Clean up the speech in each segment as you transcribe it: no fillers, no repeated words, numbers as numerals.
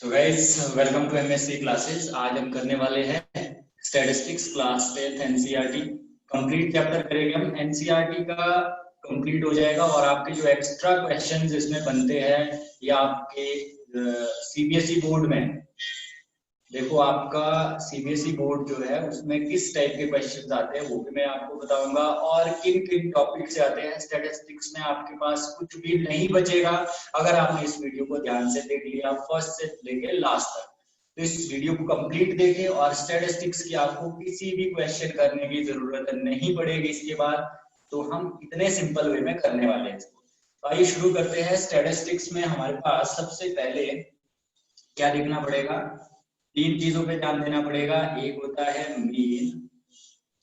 तो guys, welcome to MSc classes. आज हम करने वाले हैं statistics class 10th NCERT complete chapter करेंगे। हम एनसीईआरटी का कंप्लीट हो जाएगा और आपके जो एक्स्ट्रा क्वेश्चंस इसमें बनते हैं या आपके सीबीएसई बोर्ड में देखो, आपका सीबीएसई बोर्ड जो है उसमें किस टाइप के क्वेश्चंस आते हैं वो भी मैं आपको बताऊंगा और किन किन टॉपिक से आते हैं। स्टैटिस्टिक्स में आपके पास कुछ भी नहीं बचेगा अगर आपने इस वीडियो को ध्यान से देख लिया फर्स्ट से लेके लास्ट तक। तो इस वीडियो को कंप्लीट देखें और स्टैटिस्टिक्स की आपको किसी भी क्वेश्चन करने की जरूरत नहीं पड़ेगी इसके बाद। तो हम इतने सिंपल वे में करने वाले हैं इसको। तो आइए शुरू करते हैं। स्टैटिस्टिक्स में हमारे पास सबसे पहले क्या देखना पड़ेगा, तीन चीजों पे ध्यान देना पड़ेगा। एक होता है मीन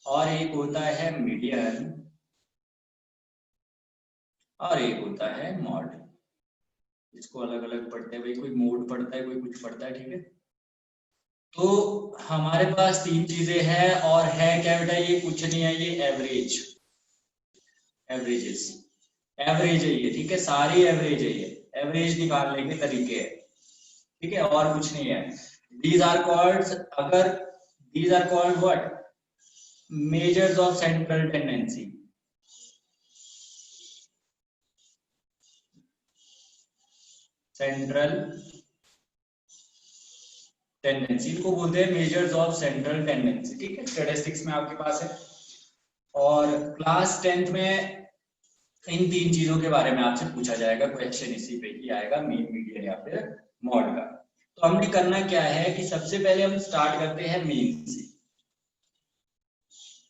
और एक होता है मीडियन और एक होता है मॉड। इसको अलग अलग पढ़ते हैं भाई, कोई मोड पढ़ता है कोई कुछ पढ़ता है, ठीक है। तो हमारे पास तीन चीजें हैं और है क्या बेटा, ये कुछ नहीं है, ये एवरेज, एवरेजेस, एवरेज है ये, ठीक है। सारी एवरेज है, ये एवरेज निकालने के तरीके है, ठीक है, और कुछ नहीं है। These are called, अगर these are called what? Measures of central tendency. Central tendency इनको बोलते हैं मेजर्स ऑफ सेंट्रल टेंडेंसी, ठीक है। स्टैटिस्टिक्स में आपके पास है और क्लास 10th में इन तीन चीजों के बारे में आपसे पूछा जाएगा। क्वेश्चन इसी पे ही आएगा, मीन, मीडियन या फिर मॉड का। तो हमने करना क्या है कि सबसे पहले हम स्टार्ट करते हैं मीन से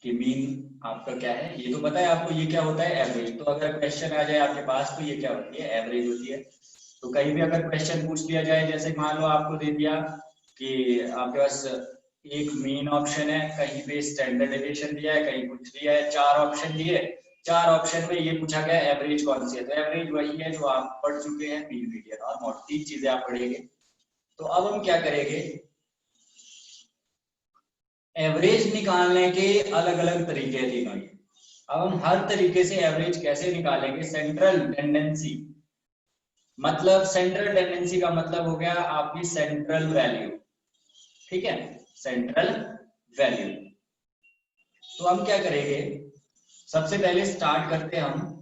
कि मीन आपका क्या है। ये तो पता है आपको, ये क्या होता है, एवरेज। तो अगर क्वेश्चन आ जाए आपके पास तो ये क्या होती है, एवरेज होती है। तो कहीं भी अगर क्वेश्चन पूछ लिया जाए, जैसे मान लो आपको दे दिया कि आपके पास एक मीन ऑप्शन है, कहीं पे स्टैंडर्ड डेविएशन दिया है, कहीं कुछ दिया है, चार ऑप्शन दिए, चार ऑप्शन में ये पूछा गया एवरेज कौन सी है, तो एवरेज वही है जो आप पढ़ चुके हैं, मीन, मीडियन और मॉड, तीन चीजें आप पढ़ेंगे। तो अब हम क्या करेंगे, एवरेज निकालने के अलग अलग तरीके हैं तीनों ही। अब हम हर तरीके से एवरेज कैसे निकालेंगे, सेंट्रल टेंडेंसी, मतलब सेंट्रल टेंडेंसी का मतलब हो गया आपकी सेंट्रल वैल्यू, ठीक है, सेंट्रल वैल्यू। तो हम क्या करेंगे, सबसे पहले स्टार्ट करते हैं हम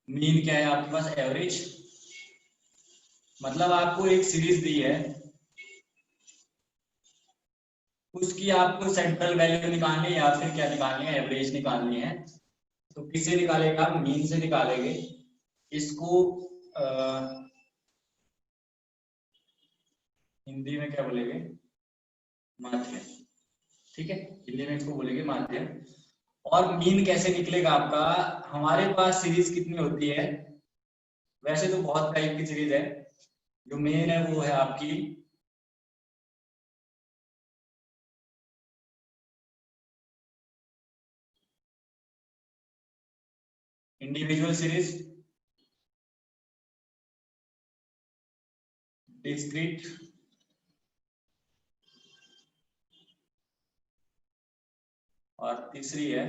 मीन क्या है आपके पास, एवरेज, मतलब आपको एक सीरीज दी है, उसकी आपको सेंट्रल वैल्यू निकालनी है या फिर क्या निकालनी है, एवरेज निकालनी है। तो किसे निकालेगा, मीन से निकालेंगे। इसको हिंदी में क्या बोलेंगे, माध्य, ठीक है, हिंदी में इसको बोलेंगे माध्य। और मीन कैसे निकलेगा आपका, हमारे पास सीरीज कितनी होती है, वैसे तो बहुत टाइप की सीरीज है, जो मेन है वो है आपकी इंडिविजुअल सीरीज, डिस्क्रीट और तीसरी है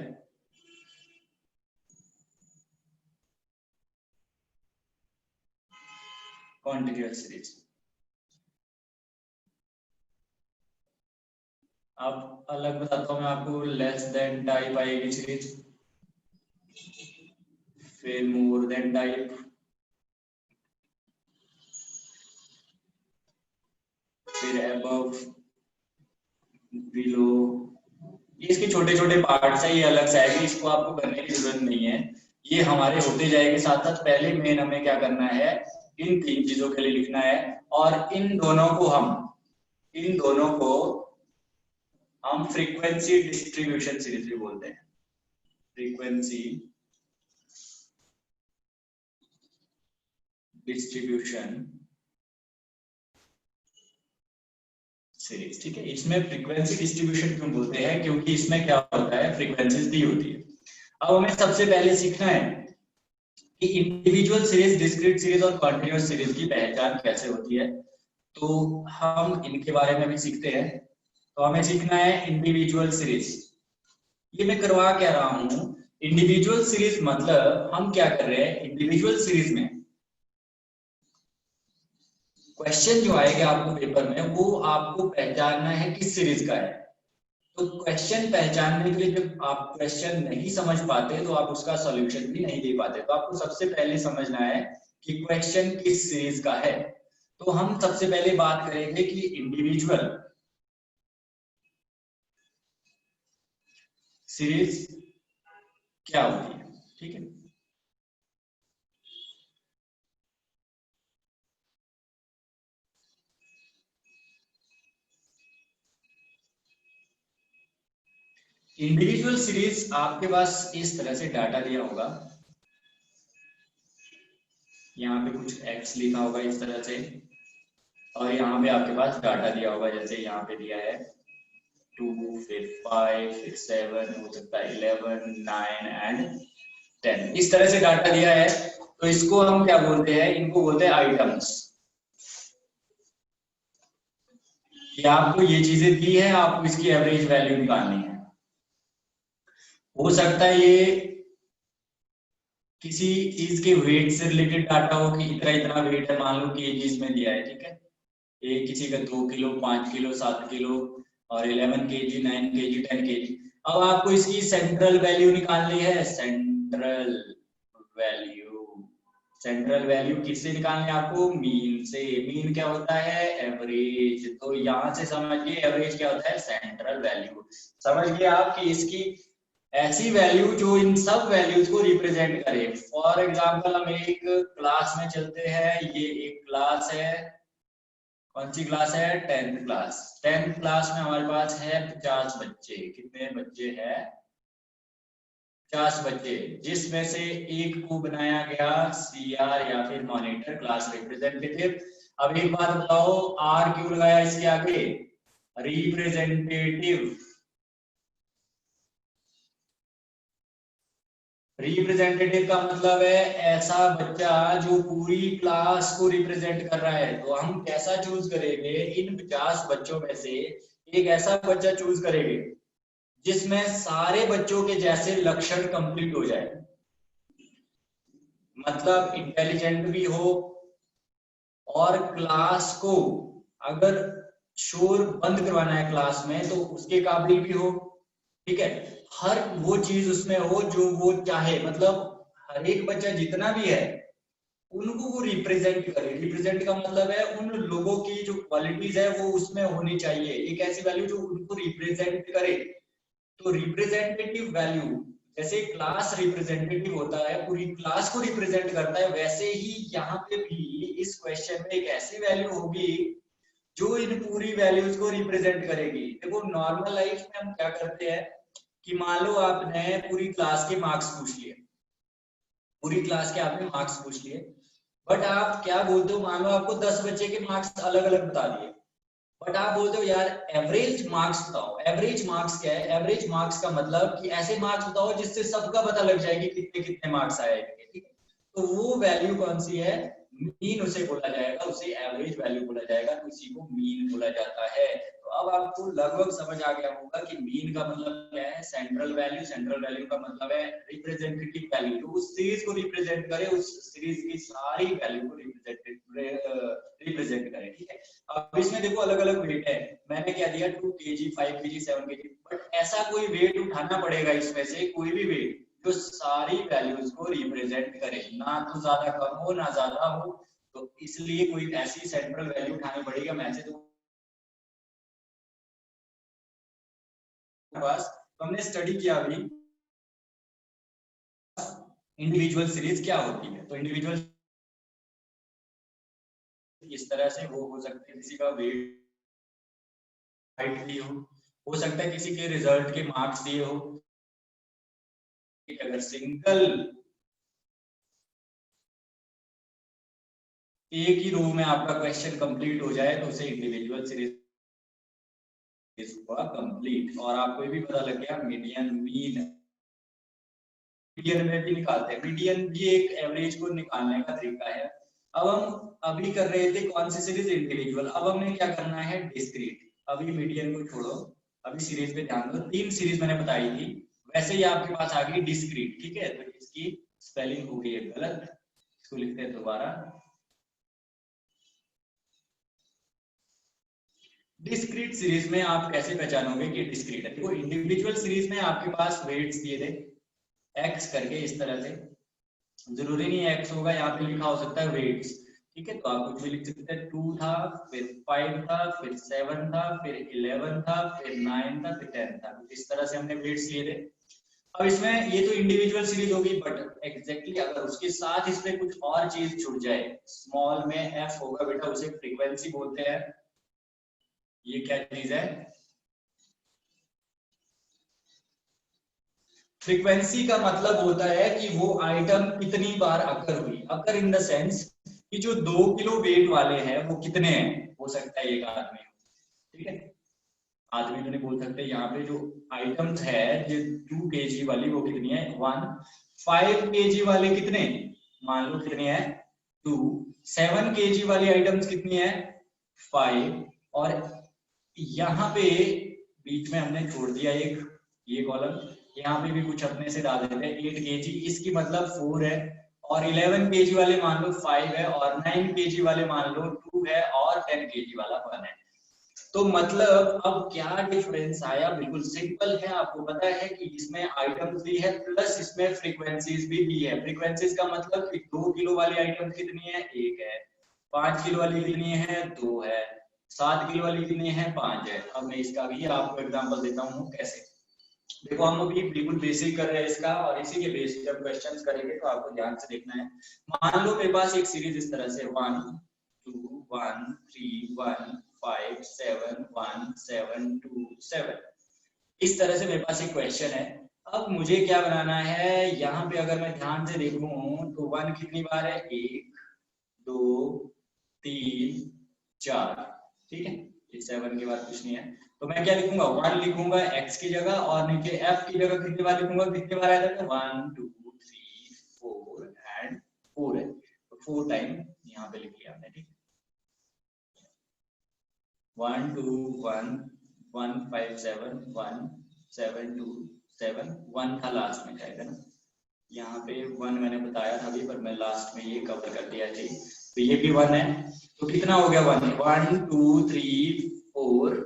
कॉन्टिन्यूअस सीरीज। अब अलग बताता हूं मैं आपको, लेस देन टाइप आएगी सीरीज, फिर मोर देन टाइप, फिर अबव, बिलो। ये इसके छोटे छोटे पार्ट्स है, ये अलग से आएगी, इसको आपको करने की जरूरत नहीं है, ये हमारे होते जाएंगे साथ साथ। पहले मेन हमें क्या करना है, इन तीन चीजों के लिए लिखना है और इन दोनों को हम फ्रीक्वेंसी डिस्ट्रीब्यूशन सीरीज भी बोलते हैं, फ्रीक्वेंसी डिस्ट्रीब्यूशन सीरीज, ठीक है। इसमें फ्रीक्वेंसी डिस्ट्रीब्यूशन क्यों बोलते हैं, क्योंकि इसमें क्या होता है, फ्रीक्वेंसीज दी होती है। अब हमें सबसे पहले सीखना है कि इंडिविजुअल सीरीज, डिस्क्रीट सीरीज और कॉन्टिन्यूअस सीरीज की पहचान कैसे होती है। तो हम इनके बारे में भी सीखते हैं। तो हमें सीखना है इंडिविजुअल सीरीज। ये मैं करवा क्या रहा हूं, इंडिविजुअल सीरीज मतलब हम क्या कर रहे हैं, इंडिविजुअल सीरीज में क्वेश्चन जो आएगा आपको पेपर में वो आपको पहचानना है किस सीरीज का है। तो क्वेश्चन पहचानने के लिए जब आप क्वेश्चन नहीं समझ पाते तो आप उसका सॉल्यूशन भी नहीं दे पाते। तो आपको सबसे पहले समझना है कि क्वेश्चन किस सीरीज का है। तो हम सबसे पहले बात करेंगे कि इंडिविजुअल सीरीज क्या होती है, ठीक है। इंडिविजुअल सीरीज आपके पास इस तरह से डाटा दिया होगा, यहाँ पे कुछ एक्स लिखा होगा इस तरह से, और यहाँ पे आपके पास डाटा दिया होगा, जैसे यहाँ पे दिया है 2, फिर 5, फिर 7, हो सकता है 11, 9 एंड 10, इस तरह से डाटा दिया है। तो इसको हम क्या बोलते हैं, इनको बोलते हैं आइटम्स। कि आपको ये चीजें दी है, आपको इसकी एवरेज वैल्यू निकालनी है। हो सकता है ये किसी चीज के वेट से रिलेटेड डाटा हो कि इतना इतना वेट है, मान लो केजीज में दिया है, ठीक है। ये किसी का 2 किलो, 5 किलो, 7 किलो और 11 kg, 9 kg, 10 kg। अब आपको इसकी सेंट्रल वैल्यू निकालनी है। सेंट्रल वैल्यू, सेंट्रल वैल्यू किससे निकालनी है आपको, मीन से। मीन क्या होता है, एवरेज। तो यहां से समझिए एवरेज क्या होता है, सेंट्रल वैल्यू। समझ गए आप कि इसकी ऐसी वैल्यू जो इन सब वैल्यूज को रिप्रेजेंट करे। फॉर एग्जाम्पल हम एक क्लास में चलते हैं, ये एक क्लास है, कौन सी क्लास है, 10th क्लास। 10th क्लास में हमारे पास है 50 बच्चे। कितने बच्चे हैं, 50 बच्चे, जिसमें से एक को बनाया गया सीआर या फिर मॉनिटर, क्लास रिप्रेजेंटेटिव। अब एक बात बताओ, आर क्यों लगाया इसके आगे, रिप्रेजेंटेटिव। रिप्रेजेंटेटिव का मतलब है ऐसा बच्चा जो पूरी क्लास को रिप्रेजेंट कर रहा है। तो हम कैसा चूज करेंगे, इन 50 बच्चों में से एक ऐसा बच्चा चूज करेंगे जिसमें सारे बच्चों के जैसे लक्षण कंप्लीट हो जाए। मतलब इंटेलिजेंट भी हो, और क्लास को अगर शोर बंद करवाना है क्लास में तो उसके काबिल भी हो, ठीक है। हर वो चीज उसमें हो जो वो चाहे। मतलब हर एक बच्चा जितना भी है उनको वो रिप्रेजेंट करे। रिप्रेजेंट का मतलब है उन लोगों की जो क्वालिटीज है वो उसमें होनी चाहिए, एक ऐसी वैल्यू जो उनको रिप्रेजेंट करे। तो रिप्रेजेंटेटिव वैल्यू, जैसे क्लास रिप्रेजेंटेटिव होता है, पूरी क्लास को रिप्रेजेंट करता है, वैसे ही यहाँ पे भी इस क्वेश्चन में एक ऐसी वैल्यू होगी जो इन पूरी वैल्यूज को रिप्रेजेंट करेगी। देखो नॉर्मल लाइफ में हम क्या करते हैं कि मान लो आपने पूरी क्लास के मार्क्स पूछ लिए, पूरी क्लास के आपने मार्क्स पूछ लिए, बट आप क्या बोलते हो, मान लो आपको 10 बच्चे के मार्क्स अलग अलग बता दिए, बट आप बोलते हो यार एवरेज मार्क्स बताओ। एवरेज मार्क्स क्या है, एवरेज मार्क्स का मतलब कि ऐसे मार्क्स बताओ जिससे सबका पता लग जाए कि कितने कितने मार्क्स आए, ठीक है। तो वो वैल्यू कौन सी है, मीन उसे बोला जाएगा, उसे एवरेज वैल्यू बोला जाएगा, तो इसी को मीन बोला जाता है। तो अब आपको लगभग समझ आ गया होगा कि मीन का मतलब क्या है, सेंट्रल वैल्यू। सेंट्रल वैल्यू का मतलब है रिप्रेजेंटेटिव वैल्यू, जो उस सीरीज को रिप्रेजेंट करे, उस सीरीज की सारी वैल्यू को रिप्रेजेंट करे, ठीक है। अब इसमें देखो अलग अलग वेट है, मैंने क्या दिया 2 kg, 5 kg, 7 kg, बट ऐसा कोई वेट उठाना पड़ेगा इसमें से, कोई भी वेट जो सारी वैल्यूज को रिप्रेजेंट करे, ना तो ज्यादा कम हो ना ज्यादा हो। तो इसलिए कोई ऐसी सेंट्रल वैल्यू उठानी पड़ेगी। हम ऐसे तो बस, तो हमने स्टडी किया अभी इंडिविजुअल सीरीज क्या होती है। तो इंडिविजुअल इस तरह से वो हो सकते हैं, किसी का वेट हाइट दी हो सकता है किसी के रिजल्ट के मार्क्स दिए हो। अगर सिंगल एक ही रो में आपका क्वेश्चन कंप्लीट हो जाए तो उसे इंडिविजुअल सीरीज हुआ कंप्लीट। और आपको ये भी पता लग गया मीडियन, मीन, मीडियन में भी निकालते हैं। मीडियन भी एक एवरेज को निकालने का तरीका है। अब हम अभी कर रहे थे कौन सी सीरीज, इंडिविजुअल। अब हमें क्या करना है, डिस्क्रीट। अभी मीडियन को छोड़ो, अभी सीरीज पे ध्यान दो। 3 सीरीज मैंने बताई थी, वैसे ही आपके पास आ गई डिस्क्रीट, ठीक है। तो इसकी स्पेलिंग हो गई है गलत, इसको लिखते हैं दोबारा। डिस्क्रीट सीरीज में आप कैसे पहचानोगे कि डिस्क्रीट है? देखो इंडिविजुअल सीरीज में आपके पास वेट्स दिए थे एक्स करके, इस तरह से, जरूरी नहीं एक्स होगा, यहाँ पे लिखा हो सकता है वेट्स, ठीक है। तो आप कुछ भी लिख सकते हैं। 2 था, फिर 5 था, फिर 7 था, फिर 11 था, फिर 9 था, फिर 10 था। इस तरह से हमने वेट्स लिए थे। अब इसमें ये तो इंडिविजुअल सीरीज होगी, बट एग्जैक्टली अगर उसके साथ इसमें कुछ और चीज जुड़ जाए, स्मॉल में एफ होगा बेटा, उसे फ्रीक्वेंसी बोलते हैं। ये क्या चीज है? फ्रीक्वेंसी का मतलब होता है कि वो आइटम कितनी बार अकर हुई। अकर इन द सेंस कि जो 2 किलो वेट वाले हैं वो कितने हैं, हो सकता है एक आदमी, ठीक है। आदमी तो नहीं बोल सकते। यहाँ पे जो आइटम्स है, जो 2 kg वाली वो कितनी है 1, 5 kg वाले कितने, मान लो कितने हैं 2, 7 kg वाली आइटम्स कितनी है 5, और यहाँ पे बीच में हमने छोड़ दिया एक ये कॉलम, यहाँ पे भी कुछ अपने से डाल देते हैं 8 kg, इसकी मतलब 4 है। और 11 kg वाले मान लो 5 है, और 9 kg वाले मान लो 2 है, और 10 kg वाला 1 है। तो मतलब अब क्या डिफरेंस आया, बिल्कुल सिंपल है। आपको पता है कि इसमें आइटम्स भी है प्लस इसमें फ्रीक्वेंसीज भी दी है। फ्रीक्वेंसीज का मतलब कि 2 किलो वाली आइटम कितनी है 1 है, 5 किलो वाली कितनी है 2 है, 7 किलो वाली कितनी है 5 है। अब मैं इसका भी आपको एग्जांपल देता हूँ कैसे। देखो हम अभी बिल्कुल बेसिक कर रहे हैं इसका, और इसी के बेस पे जब क्वेश्चंस करेंगे तो आपको ध्यान से देखना है। मान लो मेरे पास एक सीरीज इस तरह से 1 2 1 3 1 5 7 1 7 2 7, इस तरह से मेरे पास एक क्वेश्चन है। अब मुझे क्या बनाना है, यहाँ पे अगर मैं ध्यान से देखूं तो 1 कितनी बार है 1 2 3 4, ठीक है। ये 7 के बाद कुछ नहीं है, तो मैं क्या लिखूंगा 1 लिखूंगा x की जगह, और नीचे f की जगह कितनी बार लिखूंगा, कितनी बार आया था 1 2 3 4 एंड 4 है, तो 4 टाइम यहाँ पे लिख लिया हमने, ठीक है। 1 2 1 1 5 7 1 7 2 7 1 था लास्ट में शायद, है ना। यहाँ पे 1 मैंने बताया था अभी, पर मैं लास्ट में ये कवर कर दिया थी। तो ये भी 1 है, तो कितना हो गया 1 1 2 3 4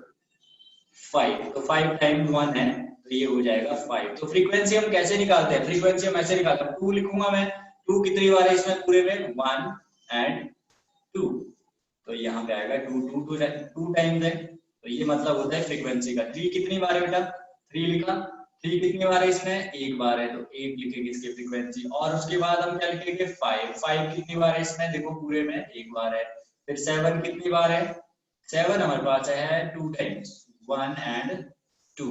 5, तो 5 टाइम 1 है, तो ये हो जाएगा 5। तो फ्रीक्वेंसी हम कैसे निकालते हैं, फ्रीक्वेंसी हम ऐसे निकालते हैं, 2 लिखूंगा मैं, 2 कितनी बार है इसमें पूरे में 1 एंड 2, तो यहाँ पे आएगा 2 2 2 टाइम्स है, तो ये मतलब होता है फ्रीक्वेंसी का। 3 कितनी बार है बेटा 3 लिखा, 3 कितनी बार है इसमें एक बार है, तो 1 लिखेंगे इसकी फ्रीक्वेंसी। और उसके बाद हम क्या लिखेंगे 5, 5 कितनी बार है इसमें, देखो पूरे में एक बार है। फिर 7 कितनी बार है, 7 हमारे पास है 2 टाइम्स 1 एंड 2,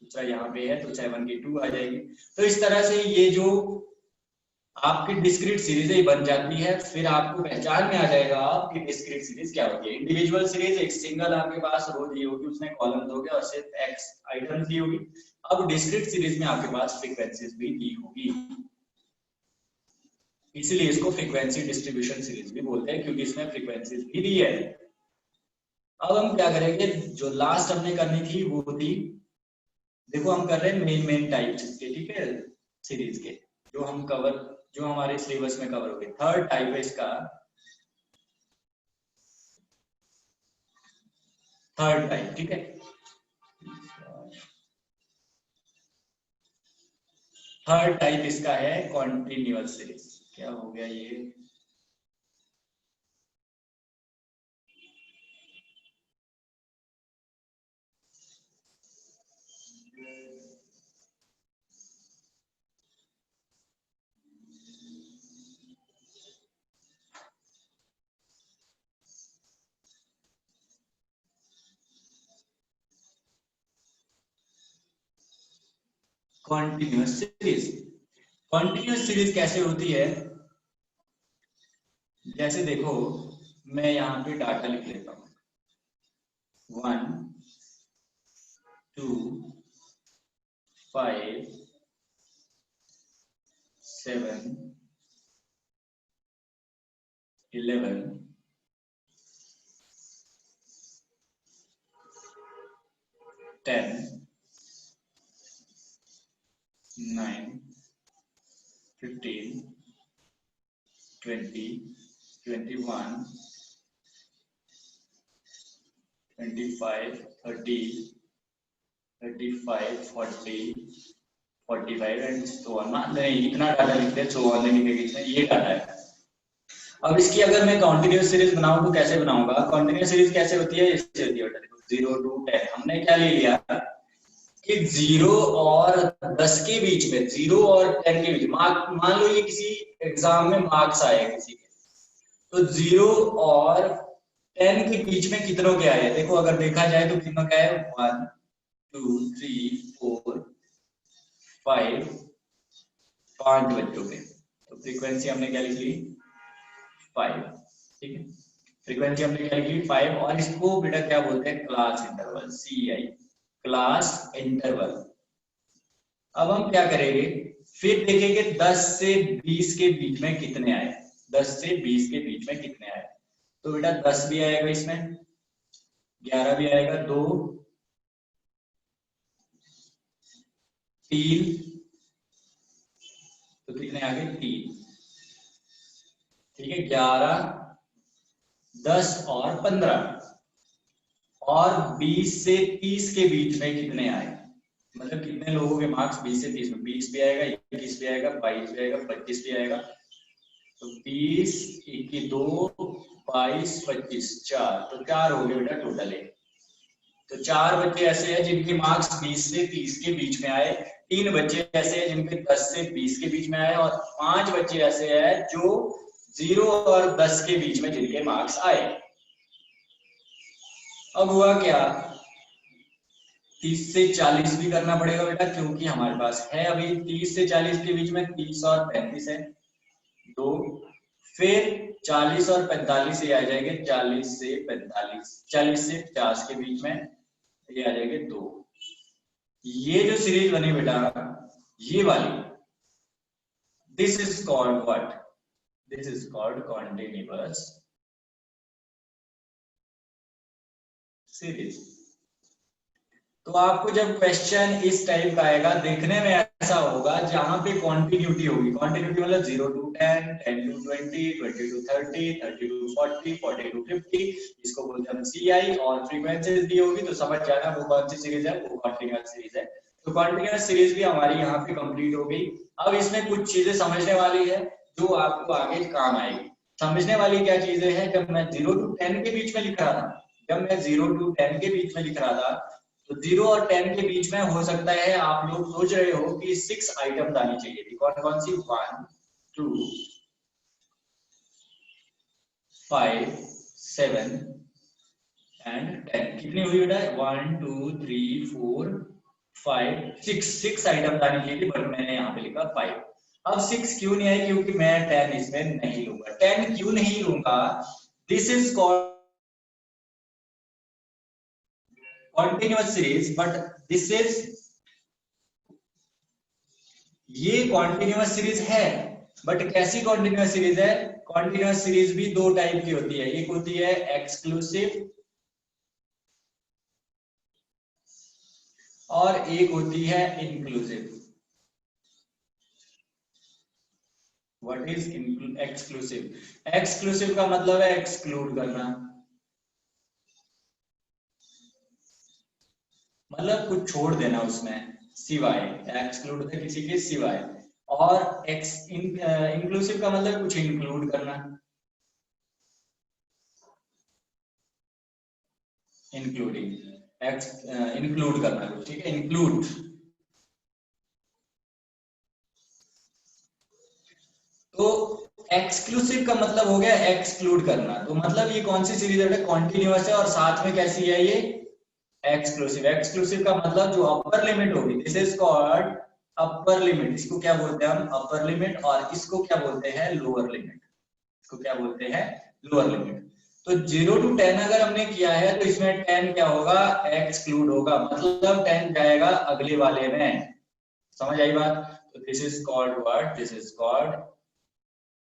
दूसरा यहाँ पे है तो 7 की 2 आ जाएगी। तो इस तरह से ये जो आपकी डिस्क्रीट सीरीज ही बन जाती है। फिर आपको पहचान में आ जाएगा आपकी डिस्क्रीट सीरीज क्या होती है। इंडिविजुअल सीरीज एक सिंगल आपके पास रो दी होगी, उसमें कॉलम दोगे और सिर्फ एक्स आइटम दी होगी। अब डिस्क्रीट सीरीज में आपके पास फ्रीक्वेंसीज भी दी होगी, इसीलिए इसको फ्रीक्वेंसी डिस्ट्रीब्यूशन सीरीज भी बोलते हैं, क्योंकि इसमें फ्रीक्वेंसीज भी दी है। अब हम क्या करेंगे, जो लास्ट हमने करनी थी वो थी, देखो हम कर रहे हैं मेन टाइप्स के, ठीक है, सीरीज के, जो हम कवर, जो हमारे सिलेबस में कवर हो गए। थर्ड टाइप है इसका, थर्ड टाइप, ठीक है। थर्ड टाइप इसका है कॉन्टिन्यूअस सीरीज। क्या हो गया ये, कॉन्टिन्यूअस सीरीज। कॉन्टिन्यूअस सीरीज कैसे होती है, जैसे देखो मैं यहाँ पे डाटा लिख लेता हूँ 1 2 5 7 11 10 9 15 20 21 25 30 35 40 45 एंड सो ऑन। नहीं, इतना डाटा लिखते हैं, सो ऑन नहीं लिखेंगे, ये डाटा है। अब इसकी अगर मैं कॉन्टिन्यूअस सीरीज बनाऊं तो कैसे बनाऊंगा? कॉन्टिन्यूअस सीरीज कैसे होती है? इससे होती है बेटा, 0 to 10। हमने क्या ले लिया कि 0 और 10 के बीच में, 0 और 10 के बीच, मान लो ये किसी एग्जाम में मार्क्स आए किसी के, तो 0 और 10 के बीच में कितनों के आए? देखो अगर देखा जाए तो कितनों के आए? 1 2 3 4 5 5 बच्चों के। तो फ्रीक्वेंसी हमने क्या लिख ली? 5। ठीक है, फ्रीक्वेंसी हमने क्या लिख ली? 5। और इसको बेटा क्या बोलते हैं? Class interval, CI, class interval. अब हम क्या करेंगे, फिर देखेंगे 10 से 20 के बीच में कितने आए। 10 से 20 के बीच में कितने आए? तो बेटा 10 भी आएगा इसमें, 11 भी आएगा, 2 3, तो कितने आ गए? 3। ठीक है, 11 10 और 15। और 20 से 30 के बीच में कितने आए? मतलब कितने लोगों के मार्क्स 20 से 30 में? 20 भी आएगा, 21 भी आएगा, 22 भी आएगा, 25 भी आएगा। तो 20 21 2 22 25 4, तो 4 हो गए बेटा टोटल है। तो 4 बच्चे ऐसे हैं जिनके मार्क्स 20 से 30 के बीच में आए, 3 बच्चे ऐसे हैं जिनके 10 से 20 के बीच में आए, और 5 बच्चे ऐसे हैं जो 0 और 10 के बीच में जिनके मार्क्स आए। अब हुआ क्या, 30 से 40 भी करना पड़ेगा बेटा, क्योंकि हमारे पास है अभी 30 से 40 के बीच में 30 और 35 है, 2। फिर 40 और 45 ये आ जाएंगे, 40 से 45, 40 से 50 के बीच में ये आ जाएंगे 2। ये जो सीरीज बनी बेटा, ये वाली, this is called what? This is called continuous series. तो आपको जब क्वेश्चन इस टाइप का आएगा, देखने में ऐसा होगा जहां पे कॉन्टिन्यूटी होगी। कॉन्टिन्यूटी मतलब 0 to 10, 10 to 20, 20 to 30, 30 to 40, 40 to 50, इसको बोलते हैं हम CI। और फ्रीक्वेंसीज दी होगी तो समझ जाना वो कौन सी सीरीज है, वो कॉन्टिन्यूअस सीरीज है। तो कॉन्टिन्यूअस सीरीज भी हमारी यहाँ पे कंप्लीट हो गई। अब इसमें कुछ चीजें समझने वाली है जो आपको आगे काम आएगी। समझने वाली क्या चीजें हैं? जब मैं 0 to 10 के बीच में लिख रहा था, जब मैं 0 to 10 के बीच में लिख रहा था, तो 0 और 10 के बीच में हो सकता है आप लोग सोच रहे हो कि 6 आइटम आनी चाहिए थी। कौन कौन सी? 1 2 5 7 एंड 10। कितनी हुई बेटा? 1 2 3 4 5 6 आइटम आनी चाहिए थी, बट मैंने यहाँ पे लिखा 5। अब 6 क्यों नहीं आई? क्योंकि मैं 10 इसमें नहीं लूंगा। 10 क्यों नहीं लूंगा? This is called continuous series, but this is, ये continuous series है, बट कैसी continuous series है? continuous series भी दो टाइप की होती है। एक होती है exclusive और एक होती है inclusive। What is exclusive? exclusive का मतलब है exclude करना, मतलब कुछ छोड़ देना उसमें, सिवाय। एक्सक्लूड होता है किसी के सिवाय। और इंक्लूसिव का मतलब कुछ इंक्लूड करना, इंक्लूडिंग, इंक्लूड करना कुछ। ठीक है, इंक्लूड। तो एक्सक्लूसिव का मतलब हो गया एक्सक्लूड करना। तो मतलब ये कौन सी सीरीज है? कॉन्टिन्यूअस है, और साथ में कैसी है ये? एक्सक्लूसिव। एक्सक्लूसिव का मतलब जो अपर लिमिट होगी, this is called upper limit. इसको क्या बोलते हैं हम? Upper limit. और इसको क्या बोलते हैं? Lower limit. इसको क्या बोलते हैं? Lower limit. तो 0 to 10 अगर हमने किया है तो इसमें 10 क्या होगा? एक्सक्लूड होगा, मतलब 10 जाएगा अगले वाले में। समझ आई बात? तो this is called what, this is called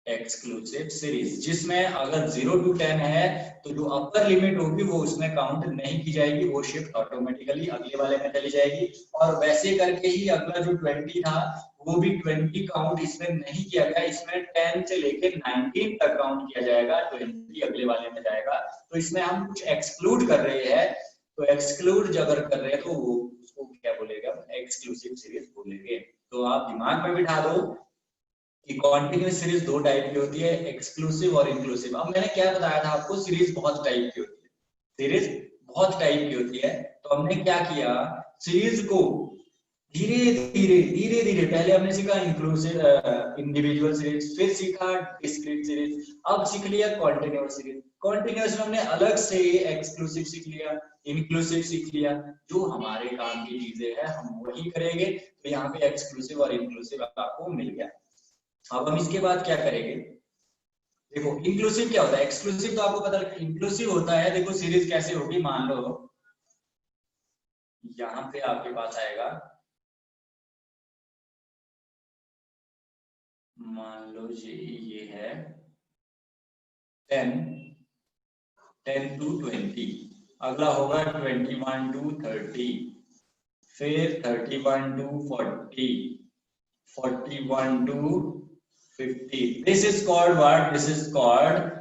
exclusive series, जिसमें अगर 0 to 10 है तो जो अपर लिमिट होगी वो उसमें काउंट नहीं की जाएगी, वो शिफ्ट ऑटोमेटिकली अगले वाले में चली जाएगी। और वैसे करके ही अगला जो 20 था वो भी 20 काउंट इसमें नहीं किया गया, इसमें 10 से लेके 19 तक काउंट किया जाएगा, 20 अगले वाले में जाएगा। तो इसमें हम कुछ एक्सक्लूड कर रहे हैं, तो एक्सक्लूड अगर कर रहे हैं तो वो उसको क्या बोलेगा, एक्सक्लूसिव सीरीज बोलेंगे। तो आप दिमाग में बिठा दो कि कॉन्टिन्यूअस सीरीज दो टाइप की होती है, एक्सक्लूसिव और इंक्लूसिव। अब मैंने क्या बताया था आपको, सीरीज बहुत टाइप की होती है, सीरीज बहुत टाइप की होती है। तो हमने क्या किया, सीरीज को धीरे धीरे धीरे पहले हमने सीखा इंक्लूसिव इंडिविजुअल सीरीज, फिर सीखा डिस्क्रीट सीरीज, अब सीख लिया कॉन्टिन्यूअस सीरीज। कॉन्टिन्यूअस में हमने अलग से एक्सक्लूसिव सीख लिया, इंक्लूसिव सीख लिया, जो हमारे काम की चीजें हैं हम वही करेंगे। तो यहाँ पे एक्सक्लूसिव और इंक्लूसिव आपको मिल गया। अब हम इसके बाद क्या करेंगे, देखो इंक्लूसिव क्या होता है, एक्सक्लूसिव तो आपको पता है, इंक्लूसिव होता है, देखो सीरीज कैसे होगी, मान लो यहाँ पे आपके पास आएगा, मान लो ये है 10 to 20, अगला होगा 21 to 30, फिर 31 to 40, 41 to 50। This is called what? This is called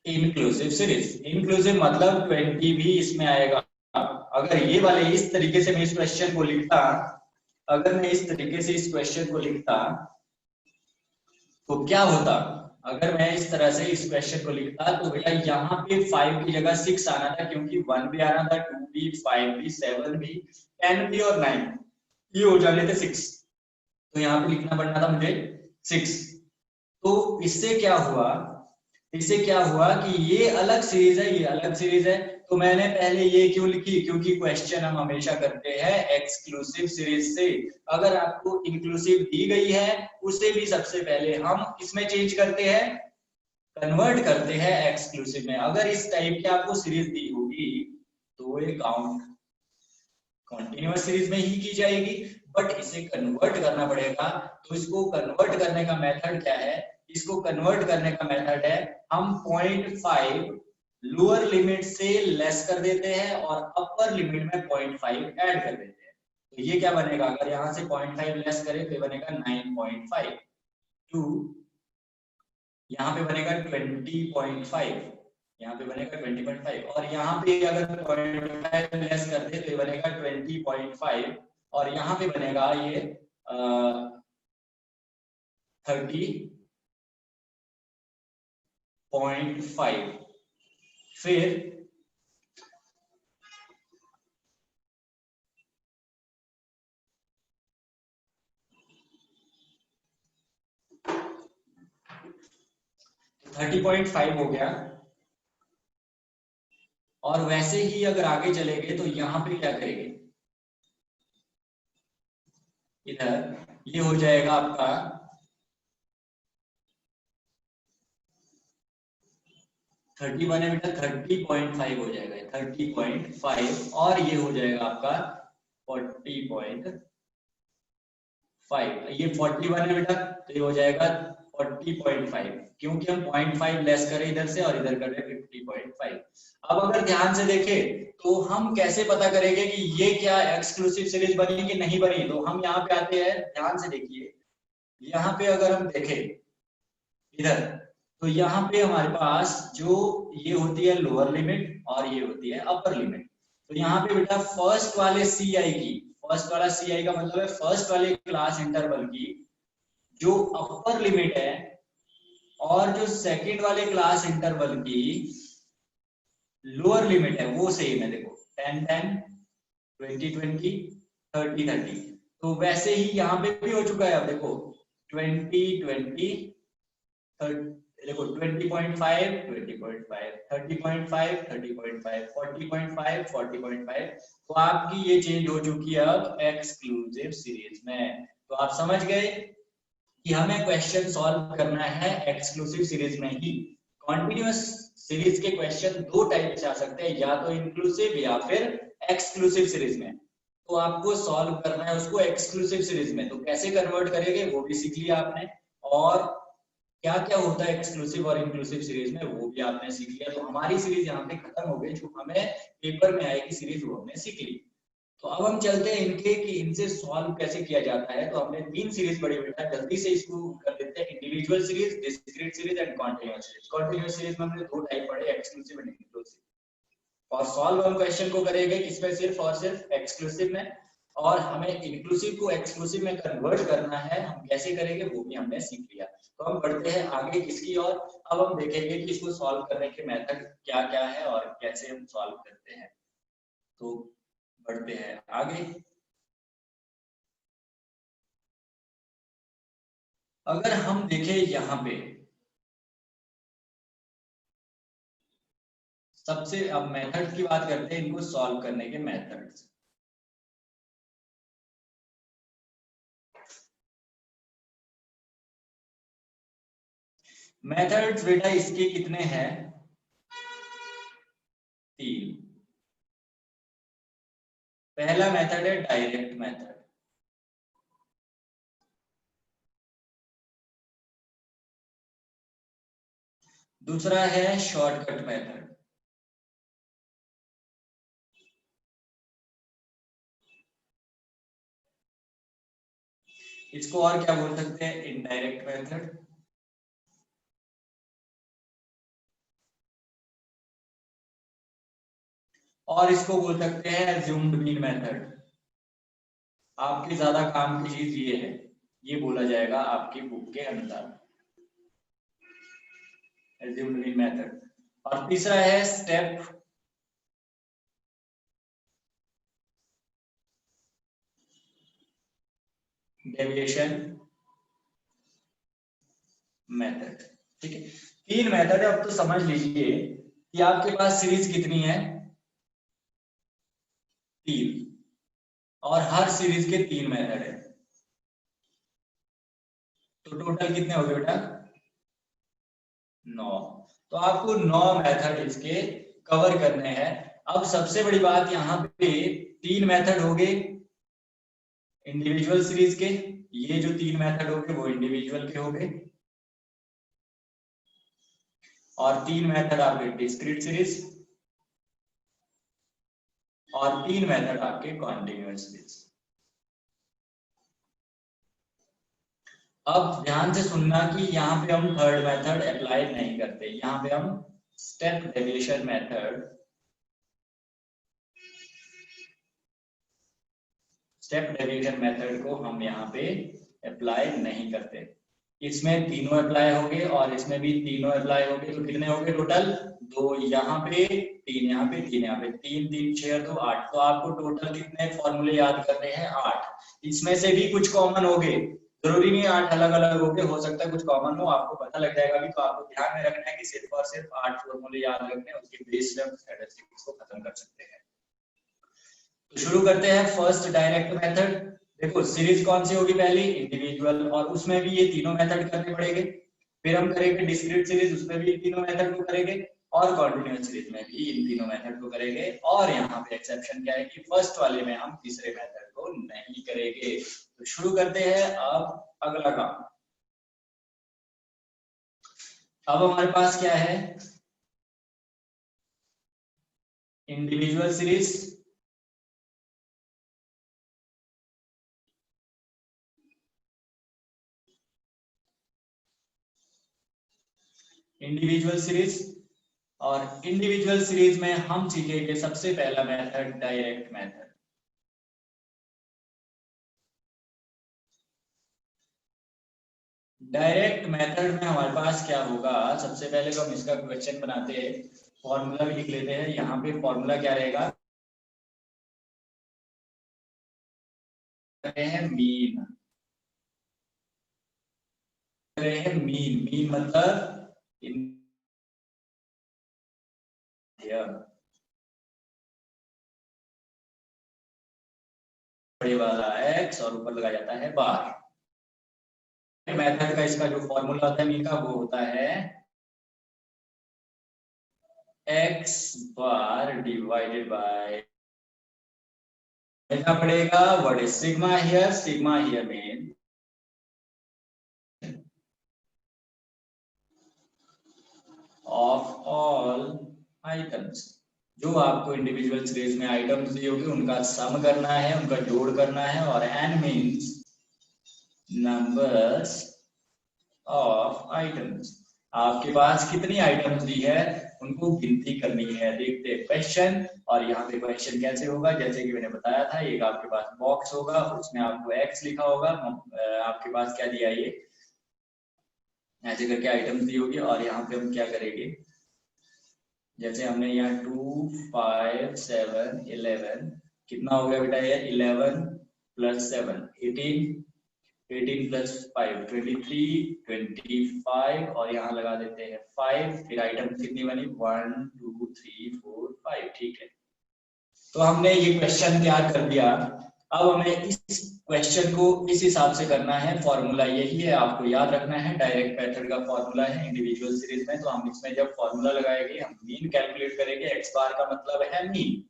inclusive series। inclusive मतलब 20 भी इसमें आएगा। अगर ये वाले इस तरीके से मैं इस क्वेश्चन को लिखता, अगर मैं इस तरीके से इस क्वेश्चन को लिखता तो क्या होता, अगर मैं इस तरह से इस क्वेश्चन को लिखता तो भैया यहाँ पे 5 की जगह 6 आना था, क्योंकि 1 भी आना था, 2 भी, 5 भी, 7 भी, 10 भी और 9 ये हो जाने थे 6, तो यहाँ पे लिखना पड़ना था मुझे 6। तो इससे क्या हुआ, इससे क्या हुआ कि ये अलग सीरीज है, ये अलग सीरीज है, तो मैंने पहले ये क्यों लिखी, क्योंकि क्वेश्चन हम हमेशा करते हैं एक्सक्लूसिव सीरीज से। अगर आपको इंक्लूसिव दी गई है उसे भी सबसे पहले हम किसमें चेंज करते हैं, कन्वर्ट करते हैं एक्सक्लूसिव में। अगर इस टाइप की आपको सीरीज दी होगी तो ये काउंट कॉन्टिन्यूअस सीरीज में ही की जाएगी, बट इसे कन्वर्ट करना पड़ेगा। तो इसको कन्वर्ट करने का मेथड क्या है, इसको कन्वर्ट करने का मेथड है हम 0.5 लोअर लिमिट से लेस कर देते हैं और अपर लिमिट में 0.5 ऐड कर देते हैं। तो ये क्या बनेगा, अगर यहां से 0.5 लेस करें तो ये बनेगा 9.5 टू यहाँ पे बनेगा 20.5, यहाँ पे बनेगा 20.5, और यहाँ पे अगर 0.5 लेस कर दे तो ये बनेगा 20.5, और यहाँ पे बनेगा ये 30.5। फिर थर्टी 30.5 हो गया। और वैसे ही अगर आगे चलेंगे तो यहाँ पे क्या करेंगे, इधर ये हो जाएगा आपका 31 है बेटा, 30.5 हो जाएगा, 30.5, और ये हो जाएगा आपका 40.5। ये 41 है बेटा, तो ये हो जाएगा 40.5, क्योंकि हम 0.5 लेस करें इधर से और इधर कर रहे हैं 50.5। अब अगर ध्यान से देखें तो हम कैसे पता करेंगे कि ये क्या एक्सक्लूसिव सीरीज बनी कि नहीं बनी। तो हम यहाँ पे आते हैं, ध्यान से देखिए, यहाँ पे अगर हम देखें इधर, तो यहाँ पे हमारे पास जो ये होती है लोअर लिमिट और ये होती है अपर लिमिट। तो यहाँ पे बेटा फर्स्ट वाले CI की, फर्स्ट वाला CI का मतलब है फर्स्ट वाले क्लास इंटरवल की जो अपर लिमिट है, और जो सेकंड वाले क्लास इंटरवल की लोअर लिमिट है वो सेम है। देखो 10 10, 20 20, 30 30। तो वैसे ही यहाँ पे भी हो चुका है। अब देखो 20 20, देखो 20.5 20.5, 30.5 30.5, 40.5 40.5। तो आपकी ये चेंज हो चुकी है अब एक्सक्लूसिव सीरीज में। तो आप समझ गए कि हमें क्वेश्चन सॉल्व करना है एक्सक्लूसिव सीरीज में ही। कॉन्टिन्यूअस सीरीज के क्वेश्चन दो टाइप से आ सकते हैं, या तो इंक्लूसिव या फिर एक्सक्लूसिव सीरीज में। तो आपको सॉल्व करना है उसको एक्सक्लूसिव सीरीज में। तो कैसे कन्वर्ट करेंगे वो भी सीख लिया आपने, और क्या क्या होता है एक्सक्लूसिव और इंक्लूसिव सीरीज में वो भी आपने सीख लिया। तो हमारी सीरीज यहाँ पे खत्म हो गई, जो हमें पेपर में आएगी सीरीज वो हमने सीख ली। तो अब हम चलते हैं इनके कि इनसे सॉल्व कैसे किया जाता है। तो हमने 3 सीरीज पढ़ी बेटा, जल्दी से इसको कर देते हैं। Individual series, discrete series and continuous series. Continuous series में हमने 2 टाइप पढ़े, एक्सक्लूसिव एंड इंक्लूसिव। और सॉल्व हम क्वेश्चन को करेंगे किसमें, सिर्फ और सिर्फ एक्सक्लूसिव में। और हमें इंक्लूसिव को एक्सक्लूसिव में कन्वर्ट करना है, हम कैसे करेंगे वो भी हमने सीख लिया। तो हम बढ़ते हैं आगे किसकी और। अब हम देखेंगे कि इसको सॉल्व करने के मेथड क्या क्या है और कैसे हम सॉल्व करते हैं। तो बढ़ते हैं आगे। अगर हम देखें यहाँ पे सबसे, अब मेथड की बात करते हैं, इनको सॉल्व करने के मेथड्स। मेथड्स बेटा इसके कितने हैं, 3। पहला मेथड है डायरेक्ट मेथड, दूसरा है शॉर्टकट मेथड, इसको और क्या बोल सकते हैं, इनडायरेक्ट मेथड, और इसको बोल सकते हैं अज्यूम्ड मीन मेथड। आपके ज्यादा काम की चीज ये है, ये बोला जाएगा आपकी बुक के अंदर, अज्यूम्ड मीन मेथड। और तीसरा है स्टेप डेविएशन मेथड। ठीक है, 3 मेथड है। अब तो समझ लीजिए कि आपके पास सीरीज कितनी है, 3, और हर सीरीज के 3 मेथड है। तो टोटल कितने हो गए बेटा, 9। तो आपको 9 मेथड इसके कवर करने हैं। अब सबसे बड़ी बात यहाँ पे 3 मेथड हो गए इंडिविजुअल सीरीज के, ये जो 3 मेथड हो गए वो इंडिविजुअल के हो गए, और 3 मेथड आपके डिस्क्रीट सीरीज, और 3 मेथड आपके कॉन्टिन्यूअस सीरीज। अब ध्यान से सुनना कि यहाँ पे हम थर्ड मेथड अप्लाई नहीं करते, यहाँ पे हम step deviation method, step deviation method को हम यहाँ पे अप्लाई नहीं करते। इसमें तीनों अप्लाई हो गए और इसमें भी तीनों अप्लाई हो गए। तो कितने हो गए टोटल, 2 यहाँ पे, 3 यहाँ पे, 3 यहाँ पे, 3 3 6 2 8। तो आपको टोटल कितने फॉर्मूले याद करने हैं, 8। इसमें से भी कुछ कॉमन हो गए, जरूरी नहीं 8 अलग अलग हो गए, हो सकता है कुछ कॉमन हो, आपको पता लग जाएगा भी। तो आपको ध्यान में रखना है कि सिर्फ और सिर्फ 8 फॉर्मूले याद रखने हैं, उसके बेस पे हम स्टैटिस्टिक्स को खत्म कर सकते हैं। तो शुरू करते हैं फर्स्ट डायरेक्ट मेथड। देखो सीरीज कौन सी होगी, पहली इंडिविजुअल, और उसमें भी ये तीनों मेथड करने पड़ेंगे। फिर हम करेंगे डिस्क्रीट सीरीज, उसमें भी इन तीनों मेथड को करेंगे, और कॉन्टिन्यूअस सीरीज में भी इन तीनों मेथड को करेंगे। और यहाँ पे एक्सेप्शन क्या है कि फर्स्ट वाले में हम तीसरे मेथड को नहीं करेंगे। तो शुरू करते हैं अब अगला काम। अब हमारे पास क्या है, इंडिविजुअल सीरीज, इंडिविजुअल सीरीज, और इंडिविजुअल सीरीज में हम सीखेंगे सबसे पहला method direct method. Direct method में हमारे पास क्या होगा, सबसे पहले तो हम इसका क्वेश्चन बनाते हैं, फॉर्मूला भी लिख लेते हैं। यहाँ पे फॉर्मूला क्या रहेगा, मीन, मीन, मीन मतलब बड़े वाला एक्स और ऊपर लगा जाता है बार। मेथड का इसका जो फॉर्मूला होता है मीन का, वो होता है एक्स बार डिवाइडेड बाय समझना पड़ेगा what is sigma here. Sigma here mean of all items, जो आपको इंडिविजुअल सीरीज में आइटम्स दी होगी उनका सम करना है, उनका जोड़ करना है। और n means numbers of items, आपके पास कितनी आइटम्स दी है उनको गिनती करनी है। देखते हैं क्वेश्चन, और यहाँ पे क्वेश्चन कैसे होगा, जैसे कि मैंने बताया था, एक आपके पास बॉक्स होगा, उसमें आपको x लिखा होगा, आपके पास क्या दिया ये ऐसे करके आइटम्स दी होगी। और यहाँ पे हम क्या करेंगे, जैसे हमने यहाँ 2 5 7 11 कितना हो गया बेटा ये 11 प्लस 7 18, 18 प्लस 5 23, 25 और यहाँ लगा देते हैं 5, फिर आइटम कितनी बनी 1 2 3 4 5। ठीक है, तो हमने ये क्वेश्चन तैयार कर दिया। अब हमें इस क्वेश्चन को इस हिसाब से करना है, फॉर्मूला यही है, आपको याद रखना है, डायरेक्ट मेथड का फॉर्मूला है इंडिविजुअल सीरीज में। तो हम इसमें जब फॉर्मूला लगाएंगे हम मीन कैलकुलेट करेंगे, एक्स बार का मतलब है मीन।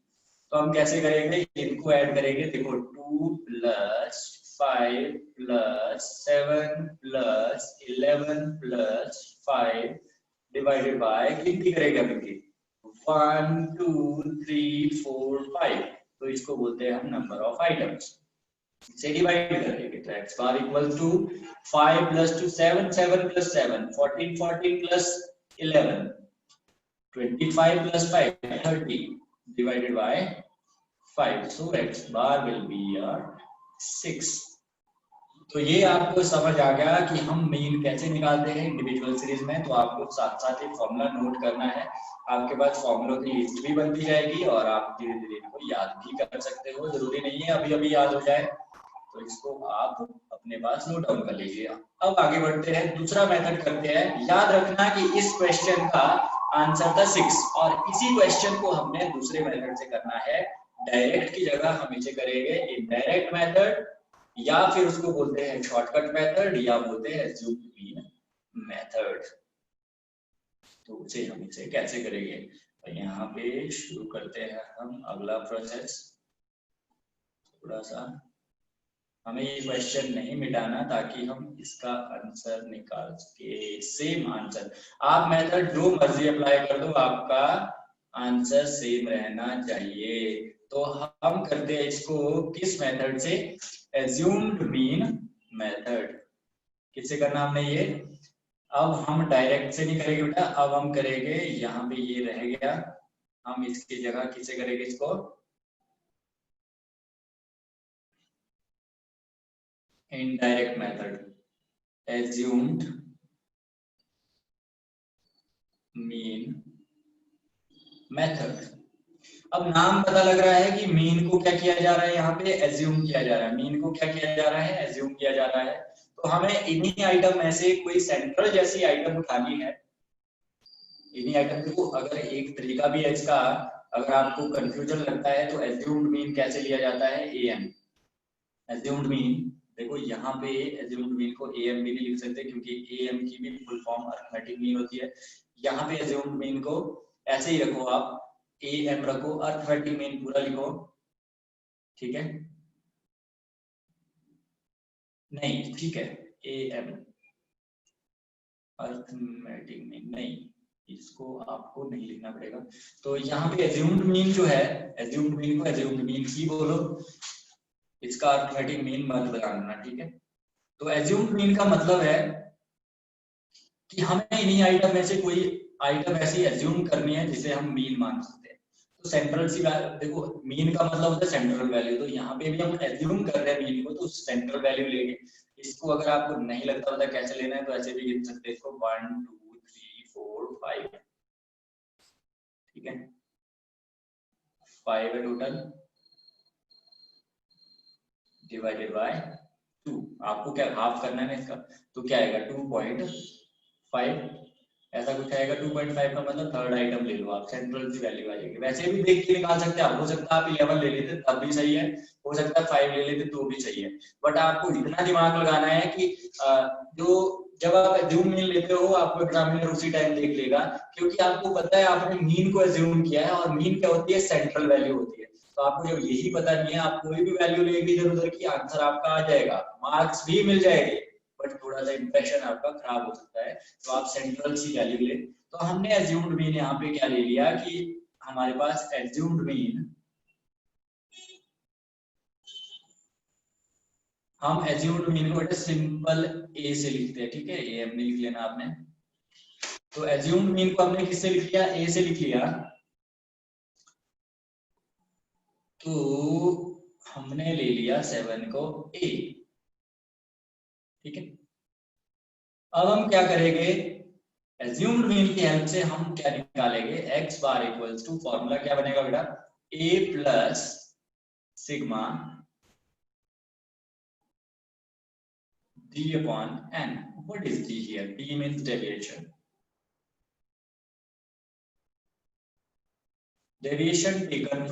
तो हम कैसे करेंगे, इनको ऐड करेंगे, देखो 2 plus 5 plus 7 plus 11 plus 5 divided by गिनती करेंगे हम इनकी 1 2 3 4 5। तो इसको बोलते हैं हम नंबर ऑफ आइटम्स। इसे डिवाइड करेंगे तो x bar equal to 5 plus 2 7 7 plus 7 14 14 plus 11 25 plus 5 30 divided by 5, so x bar will be 6। तो ये आपको समझ आ गया कि हम मीन कैसे निकालते हैं इंडिविजुअल सीरीज में। तो आपको साथ साथ ही फॉर्मूला नोट करना है, आपके पास फॉर्मूलों की लिस्ट भी बनती जाएगी और आप धीरे धीरे इनको याद भी कर सकते हो, जरूरी नहीं है अभी अभी याद हो जाए, तो इसको आप अपने पास नोट डाउन कर लीजिए। अब आगे बढ़ते हैं, दूसरा मेथड करते हैं। याद रखना कि इस क्वेश्चन का आंसर था 6 और इसी क्वेश्चन को हमने दूसरे मेथड से करना है, डायरेक्ट की जगह हम इसे करेंगे इनडायरेक्ट मेथड, या फिर उसको बोलते हैं शॉर्टकट मेथड, या बोलते हैं assumed mean मेथड। तो उसे हम इसे कैसे करेंगे, तो यहाँ पे शुरू करते हैं हम अगला प्रोसेस। थोड़ा सा हमें ये क्वेश्चन नहीं मिटाना ताकि हम इसका आंसर निकाल सके, सेम आंसर। आप मेथड जो मर्जी अप्लाई कर दो, आपका आंसर सेम रहना चाहिए। तो हम करते हैं इसको किस मेथड से, assumed mean मेथड। किससे करना हमने ये, अब हम डायरेक्ट से नहीं करेंगे बेटा, अब हम करेंगे, यहाँ पे ये रह गया, हम इसकी जगह किससे करेंगे इसको, indirect method, assumed mean method. अब नाम पता लग रहा है कि मीन को क्या किया जा रहा है, यहाँ पे एज्यूम किया जा रहा है। मीन को क्या किया जा रहा है, एज्यूम किया जा रहा है। तो हमें इन्हीं आइटम में से कोई सेंट्रल जैसी आइटम उठानी है। इन्हीं आइटम को, अगर एक तरीका भी है इसका, अगर आपको कंफ्यूजन लगता है तो एज्यूम्ड मीन कैसे लिया जाता है, एएम। एज्यूम्ड मीन देखो यहाँ पे एज्यूम्ड मीन को एएम भी नहीं लिख सकते क्योंकि एएम की भी फुल फॉर्म अरिथमेटिक मीन होती है। यहाँ पे एज्यूम्ड मीन को ऐसे ही रखो, आप एएम रखो, अरिथमेटिक मीन पूरा लिखो, ठीक है, नहीं ठीक है, एएम अरिथमेटिक मीन नहीं, इसको आपको नहीं लिखना पड़ेगा। तो यहाँ पे एज्यूम्ड मीन जो है, एज्यूम्ड मीन को एज्यूम्ड मीन ही बोलो, इसका अरिथमेटिक मीन मत बताना, ठीक है। तो एज्यूम्ड मीन का मतलब है कि हमें इन्हीं आइटम में से कोई आइटम ऐसी एज्यूम करनी है जिसे हम मीन मान सकते हैं। तो सेंट्रल सी देखो, मीन का मतलब होता है सेंट्रल वैल्यू, तो यहाँ पे भी हम एज्यूम कर रहे हैं मीन को, तो सेंट्रल वैल्यू लेंगे। इसको अगर आपको नहीं लगता होता कैसे लेना है तो ऐसे भी गिन सकते हैं इसको 1 2 3 4 5, ठीक है, 5 है टोटल, डिवाइडेड बाय 2। आपको क्या हाफ करना है ना इसका, तो क्या आएगा 2.5, ऐसा कुछ आएगा। 2.5 का मतलब थर्ड आइटम ले लो आप, सेंट्रल की वैल्यू आ जाएगी। वैसे भी देख के निकाल सकते हैं आप, हो सकता है आप 11 ले लेते तब भी सही है, हो सकता है 5 ले लेते तो भी सही है, बट आपको इतना दिमाग लगाना है कि जो जब आप एज्यूम मीन लेते हो आपको एग्जामिनर उसी टाइम देख लेगा, क्योंकि आपको पता है आपने मीन को एज्यूम किया है और मीन क्या होती है, सेंट्रल वैल्यू होती है। तो आपको जब यही पता नहीं है, आप कोई भी वैल्यू लेंगे इधर उधर की, आंसर आपका आ जाएगा, मार्क्स भी मिल जाएंगे, बट थोड़ा सा इंप्रेशन आपका खराब हो सकता है। तो आप सेंट्रल सी वैल्यू ले। तो हमने एज्यूम्ड मीन यहाँ पे क्या ले लिया कि हमारे पास एज्यूम्ड मीन, हम एज्यूम्ड मीन को सिंपल ए से लिखते हैं, ठीक है, ए हमने लिख लेना आपने। तो एज्यूम्ड मीन को हमने किससे लिख लिया, ए से लिख लिया। तो हमने ले लिया 7 को ए, ठीक है। अब हम क्या करेंगे, एज्यूम्ड मीन की हेल्प से हम क्या निकालेंगे, X bar equals to, formula क्या बनेगा बेटा, A plus sigma d upon n. What is d here? D means deviation. Deviation taken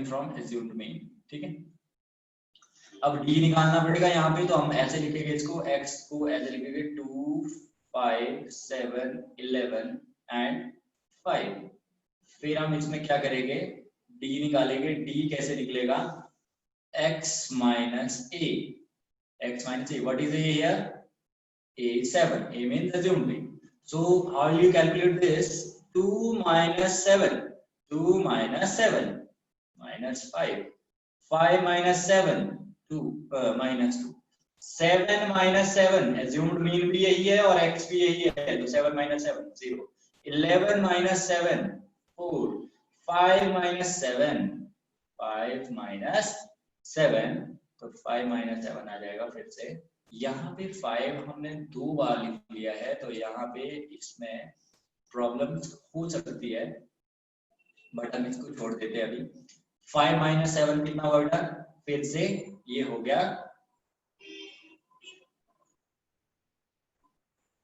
from assumed mean, ठीक है। अब d निकालना पड़ेगा यहाँ पे, तो हम ऐसे लिखेंगे इसको, x को ऐसे लिखेंगे 2, 5, 7, 11 एंड 5। फिर हम इसमें क्या करेंगे, d निकालेंगे। d कैसे निकलेगा, x minus a, x minus a. What is a here? A 7. A means assumed mean. So how will you calculate this? 2 minus 7. 2 minus 7 minus 5. 5 minus 7. 2 minus 2. 7 minus 7 assumed mean भी यही है और x भी यही है, तो 7 minus 7 0. 11 minus 7 4. 5 minus 7 5 minus 7, तो 5 minus 7 आ जाएगा फिर से। यहाँ पे 5 हमने 2 बार लिख लिया है, तो यहाँ पे इसमें प्रॉब्लम हो सकती है, बट हम इसको छोड़ देते हैं अभी। 5 minus 7 कितना होगा, फिर से ये हो गया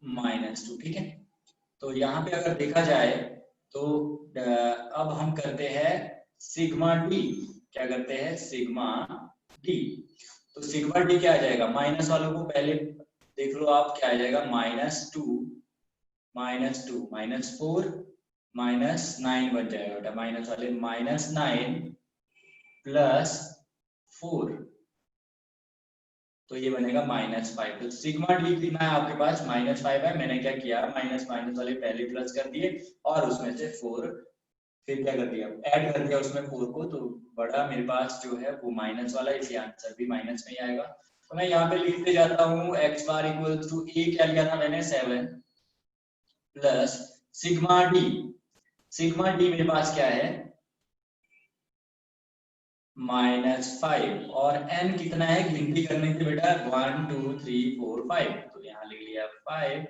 -2, ठीक है। तो यहाँ पे अगर देखा जाए तो अब हम करते हैं सिग्मा डी, क्या करते हैं, सिग्मा डी। तो सिग्मा डी क्या आ जाएगा, माइनस वालों को पहले देख लो आप, क्या आ जाएगा, -2 -4 -9 बन जाएगा बेटा, माइनस वाले -9 प्लस 4, तो ये बनेगा -5। तो सिग्मा डी कितना है आपके पास, -5 है। मैंने क्या किया, माइनस माइनस वाले पहले प्लस कर दिए और उसमें से 4 फिर क्या कर दिया, ऐड कर दिया उसमें 4 को, तो बड़ा मेरे पास जो है वो माइनस वाला, इसलिए आंसर भी माइनस में ही आएगा। तो मैं यहाँ पे लिखते जाता हूँ, x बार इक्वल्स टू ए क्या लिया था मैंने, 7 plus sigma D. Sigma D मेरे पास क्या है, -5, और n कितना है, गिनती करने के बेटा 1 2 3 4 5, तो यहाँ लिख लिया 5।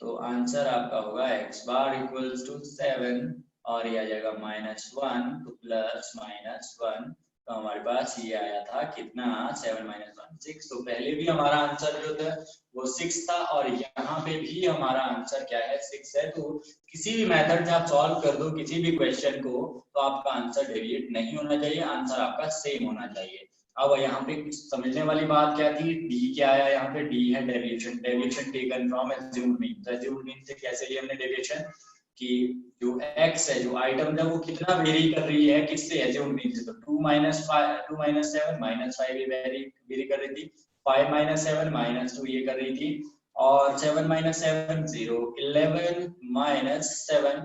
तो आंसर आपका होगा x बार इक्वल्स टू 7 और ये आ जाएगा -1, तो प्लस -1, तो हमारे पास ये आया था कितना, 7 - 1 6। तो पहले भी हमारा आंसर जो था वो 6 था और यहाँ पे भी हमारा आंसर क्या है, 6 है। तो किसी भी मेथड से आप सॉल्व कर दो किसी भी क्वेश्चन को, तो आपका आंसर डेविएट नहीं होना चाहिए, आंसर आपका सेम होना चाहिए। अब यहाँ पे कुछ समझने वाली बात क्या थी, डी क्या आया, यहाँ पे डी है deviation, deviation taken from assumed mean. तो एज्यूम्ड मीन से कैसे लिया हमने डेविएशन, कि जो x है, जो आइटम है, वो कितना वेरी कर रही है, किससे, एज्यूम्ड मीन से। तो 2 - 5 2 - 7 -5 ये वेरी कर रही थी, 5 - 7 -2 ये कर रही थी, और 7 - 7 0, 11 - 7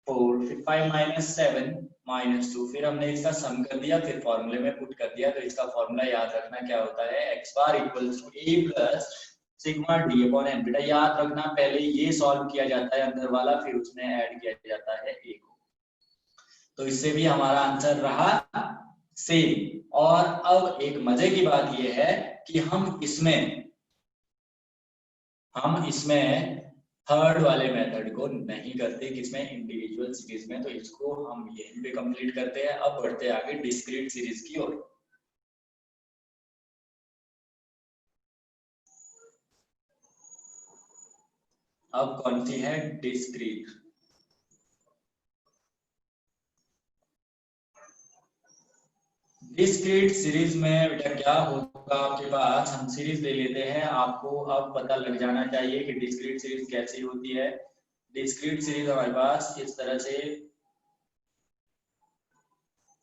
4, फिर 5 - 7 -2, फिर हमने इसका सम कर दिया, फिर फॉर्मूले में पुट कर दिया। तो इसका फॉर्मूला याद रखना क्या होता है, x bar equals to a plus sigma D upon N. बेटा याद रखना, पहले ये सॉल्व किया जाता है अंदर वाला, फिर उसमें ऐड किया जाता है a को। तो इससे भी हमारा आंसर रहा सेम। और अब एक मजे की बात ये है कि हम इसमें थर्ड वाले मेथड को नहीं करते, किसमें, इंडिविजुअल सीरीज में। तो इसको हम यहीं पे कंप्लीट करते हैं। अब बढ़ते हैं आगे डिस्क्रीट सीरीज की ओर। अब कौन सी है, डिस्क्रीट। डिस्क्रीट सीरीज में बेटा क्या होगा आपके पास, हम सीरीज ले लेते हैं, आपको अब पता लग जाना चाहिए कि डिस्क्रीट सीरीज कैसी होती है। डिस्क्रीट सीरीज हमारे पास इस तरह से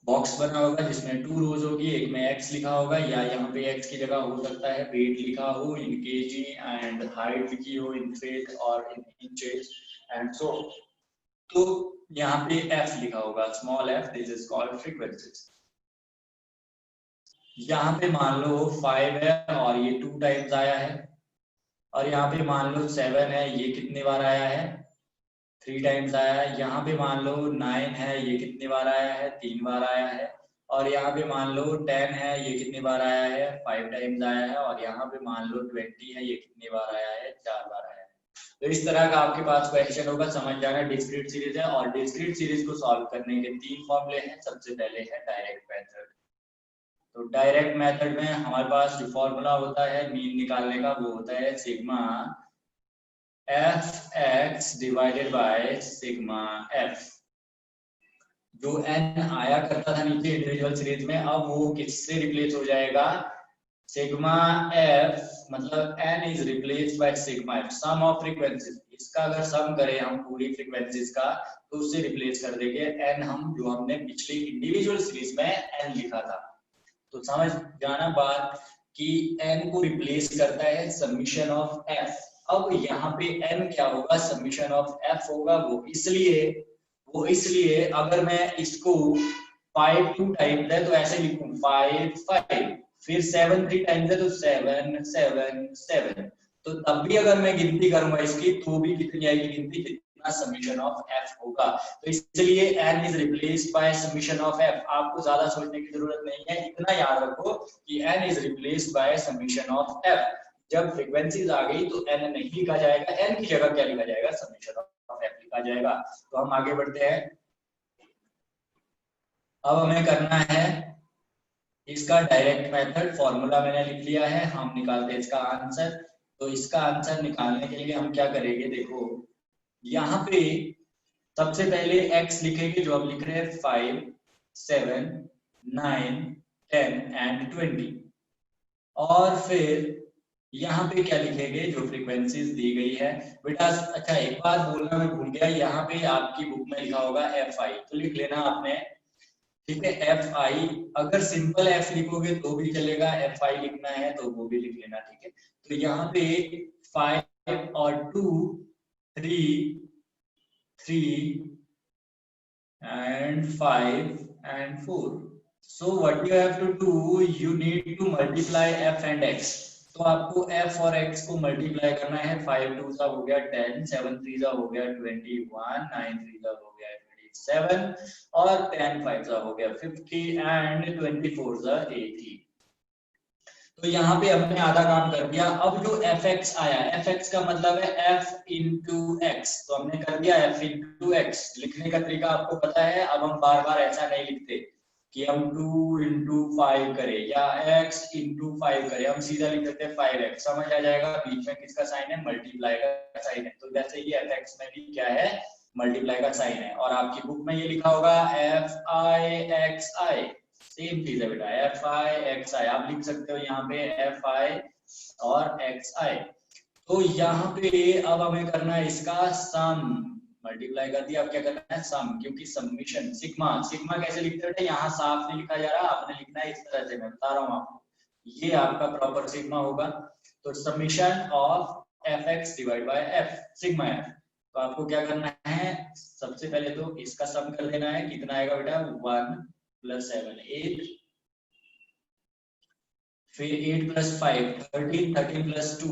बॉक्स बना होगा जिसमें 2 रोज होगी, एक में x लिखा होगा या यहाँ पे x की जगह हो सकता है वेट लिखा हो इन kg एंड हाइट लिखी हो इन फीट और इन इंचेस एंड सो। तो यहाँ पे f लिखा होगा small f, this is called frequencies. यहाँ पे मान लो 5 है और ये 2 टाइम्स आया है, और यहाँ पे मान लो 7 है, ये कितने बार आया है 3 टाइम्स आया है। यहाँ पे मान लो 9 है, ये कितने बार आया है 3 बार आया है। और यहाँ पे मान लो 10 है, ये कितने बार आया है 5 टाइम्स आया है। और यहाँ पे मान लो 20 है, ये कितने बार आया है 4 बार आया है। तो इस तरह का आपके पास क्वेश्चन होगा, समझ जाना डिस्क्रीट सीरीज है। और डिस्क्रीट सीरीज को सॉल्व करने के 3 फॉर्मूले हैं। सबसे पहले है डायरेक्ट मेथड। तो डायरेक्ट मेथड में हमारे पास जो फॉर्मूला होता है मीन निकालने का, वो होता है sigma fx divided by sigma f। जो n आया करता था नीचे इंडिविजुअल सीरीज में, अब वो किससे रिप्लेस हो जाएगा, सिग्मा f, मतलब n is replaced by sigma f, sum of frequencies. इसका अगर सम करें हम पूरी फ्रीक्वेंसीज का, तो उससे रिप्लेस कर देंगे n, हम जो हमने पिछली इंडिविजुअल सीरीज में n लिखा था। तो समझ जाना बात कि n को रिप्लेस करता है समीशन ऑफ f। अब यहाँ पे n क्या होगा, समीशन ऑफ f होगा। वो इसलिए अगर मैं इसको 5 2 टाइम्स है तो ऐसे लिखूं 5 5, फिर 7 3 टाइम्स है तो 7 7 7। तो तब भी अगर मैं गिनती करूंगा इसकी, तो भी कितनी आएगी गिनती, कितना समीशन ऑफ f होगा। तो इसलिए n is replaced bye summation of f। आपको ज्यादा सोचने की जरूरत नहीं है, इतना याद रखो कि n is replaced bye summation of f। जब फ्रीक्वेंसीज आ गई तो n नहीं लिखा जाएगा, n की जगह क्या लिखा जाएगा, समीशन ऑफ f लिखा जाएगा। तो हम आगे बढ़ते हैं। अब हमें करना है इसका डायरेक्ट मेथड। फॉर्मूला मैंने लिख लिया है, हम निकालते हैं इसका आंसर। तो इसका आंसर निकालने के लिए हम क्या करेंगे, देखो यहाँ पे सबसे पहले x लिखेंगे, जो हम लिख रहे हैं 5 7 9 10 एंड 20। और फिर यहाँ पे क्या लिखेंगे, जो फ्रीक्वेंसीज दी गई है बेटा। अच्छा एक बात बोलना मैं भूल गया, यहाँ पे आपकी बुक में लिखा होगा fi, तो लिख लेना आपने, ठीक है। fi, अगर सिंपल f लिखोगे तो भी चलेगा, fi लिखना है तो वो भी लिख लेना, ठीक है। तो यहाँ पे 5 और 2 3 3 and 5 and 4. So what you have to do, you need to multiply f and x. तो आपको f और x को मल्टीप्लाई करना है। 5 2 सा हो गया 10, 7 3 सा हो गया 21, 9 3 सा हो गया 27 और 10 5 सा हो गया 50 एंड 24 सा 80। तो यहाँ पे हमने आधा काम कर दिया। अब जो fx आया, fx का मतलब है f इंटू x, तो हमने कर दिया f इंटू x। लिखने का तरीका आपको पता है, अब हम बार बार ऐसा नहीं लिखते कि हम 2 इंटू 5 करें या x इंटू 5 करें, हम सीधा लिख देते हैं 5x। समझ आ जाएगा, बीच में किसका साइन है, मल्टीप्लाई का साइन है। तो वैसे ही fx में भी क्या है, मल्टीप्लाई का साइन है। और आपकी बुक में ये लिखा होगा fi सेम चीज है बेटा, fi आप लिख सकते हो यहाँ पे fi और xi। तो यहाँ पे अब हमें करना है इसका सम, मल्टीप्लाई कर दिया, अब क्या करना है सम, क्योंकि समीशन सिग्मा कैसे लिखते हैं, यहाँ साफ नहीं लिखा जा रहा, आपने लिखना है इस तरह से, मैं बता रहा हूँ आपको, ये आपका प्रॉपर सिग्मा होगा। तो summation of fx divide by f, sigma f। तो आपको क्या करना है, सबसे पहले तो इसका सम कर देना है, कितना आएगा बेटा 1 प्लस 7 8, फिर 8 प्लस 5 13, 13 प्लस 2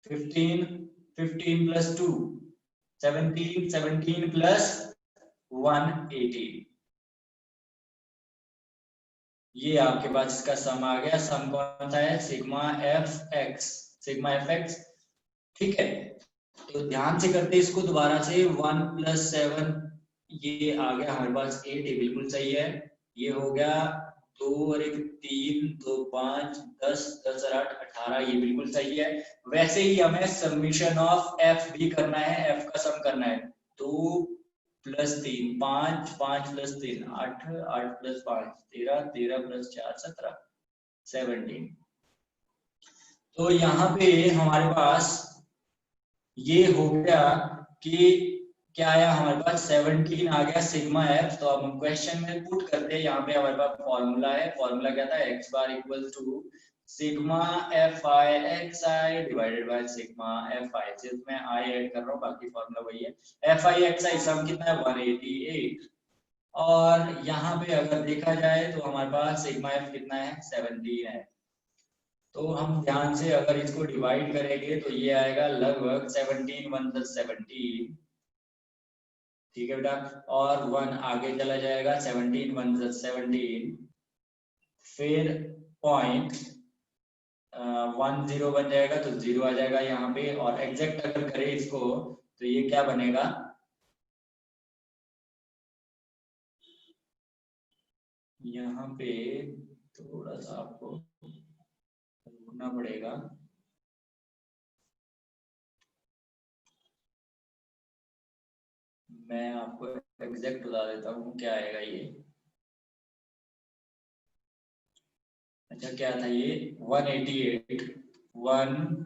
15, 15 प्लस 2 17, 17 प्लस 1 18। ये आपके पास इसका सम आ गया। सम कौन सा है, सिग्मा एफ एक्स, ठीक है। तो ध्यान से करते इसको दोबारा से, 1 प्लस 7 ये आ गया हमारे पास 8, ये बिल्कुल सही है। ये हो गया 2 और 1 3 2 5 10 10 और 8 18, ये बिल्कुल सही है। वैसे ही हमें समीशन ऑफ f भी करना है, f का सम करना है। 2 +3 5 5 + 3 8 8 + 5 13 13 + 4 17 17। तो यहाँ पे हमारे पास ये हो गया कि क्या आया हमारे पास 17 आ गया सिग्मा एफ। तो अब हम क्वेश्चन में पुट करते हैं, यहाँ पे हमारे पास फॉर्मूला है। फॉर्मूला क्या था, x bar equal to sigma F I x I divided by sigma F I. सिर्फ मैं आई ऐड कर रहा हूँ, बाकी फॉर्मूला वही है। एफ आई एक्स आई सम कितना है 188। और यहाँ पे अगर देखा जाए तो हमारे पास सिग्मा एफ कितना है 17 है। तो हम ध्यान से अगर इसको डिवाइड करेंगे तो ये आएगा लगभग 17 1 + 17। ठीक है बेटा, और 1 आगे चला जाएगा 17 1 + 17, फिर पॉइंट 1 0 बन जाएगा तो 0 आ जाएगा यहाँ पे। और एग्जैक्ट अगर करें इसको तो ये क्या बनेगा, यहाँ पे थोड़ा सा आपको ढूंढना पड़ेगा। मैं आपको एग्जैक्ट बता देता हूँ क्या आएगा ये। अच्छा क्या था ये 188 1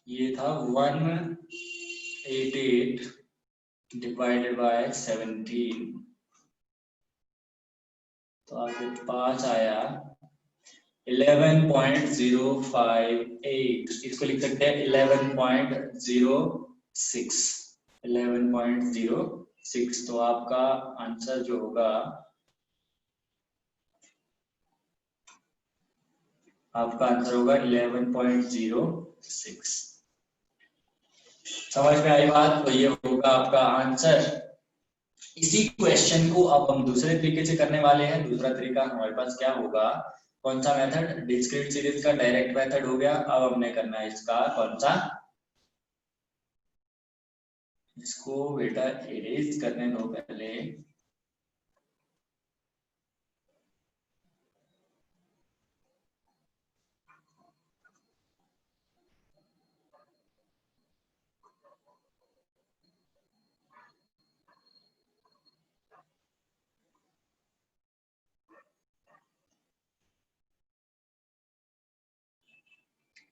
ये था 188 डिवाइडेड बाय 17। तो आपके पास आया 11.058। इसको लिख सकते हैं 11.06 11.06। तो आपका आंसर जो होगा, आपका आंसर होगा 11.06। समझ में आई बात? तो ये होगा आपका आंसर। इसी क्वेश्चन को अब हम दूसरे तरीके से करने वाले हैं। दूसरा तरीका हमारे पास क्या होगा, कौन सा मेथड, डिस्क्रीट सीरीज का डायरेक्ट मेथड हो गया। अब हमने करना है इसका कौन सा, इसको बेटा इरेज करने दो पहले।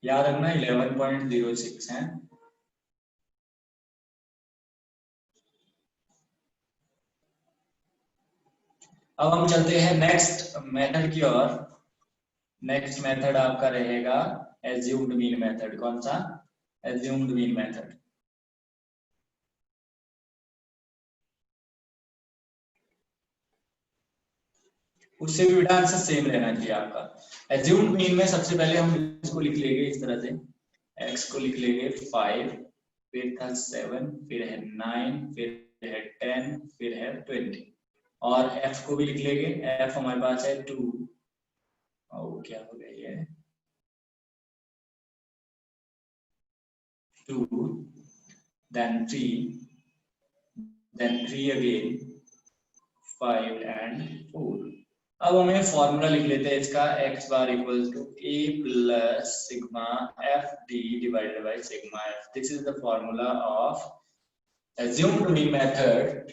याद रखना 11.06 है। अब हम चलते हैं नेक्स्ट मेथड की ओर। नेक्स्ट मेथड आपका रहेगा एज्यूम्ड मीन मेथड। कौन सा, एज्यूम्ड मीन मेथड। उससे भी बेटा आंसर सेम रहना चाहिए आपका। एज्यूम्ड मीन में सबसे पहले हम इसको लिख लेंगे इस तरह से, x को लिख लेंगे 5, फिर था 7, फिर है 9, फिर है 10, फिर है 20। और f को भी लिख लेंगे, f हमारे पास है 2। और क्या हो गया ये 2, then 3, then 3 again, 5 and 4। अब हमें फॉर्मूला लिख लेते हैं इसका, x bar equals to a plus sigma F D divided by sigma F. This is the formula of assumed mean method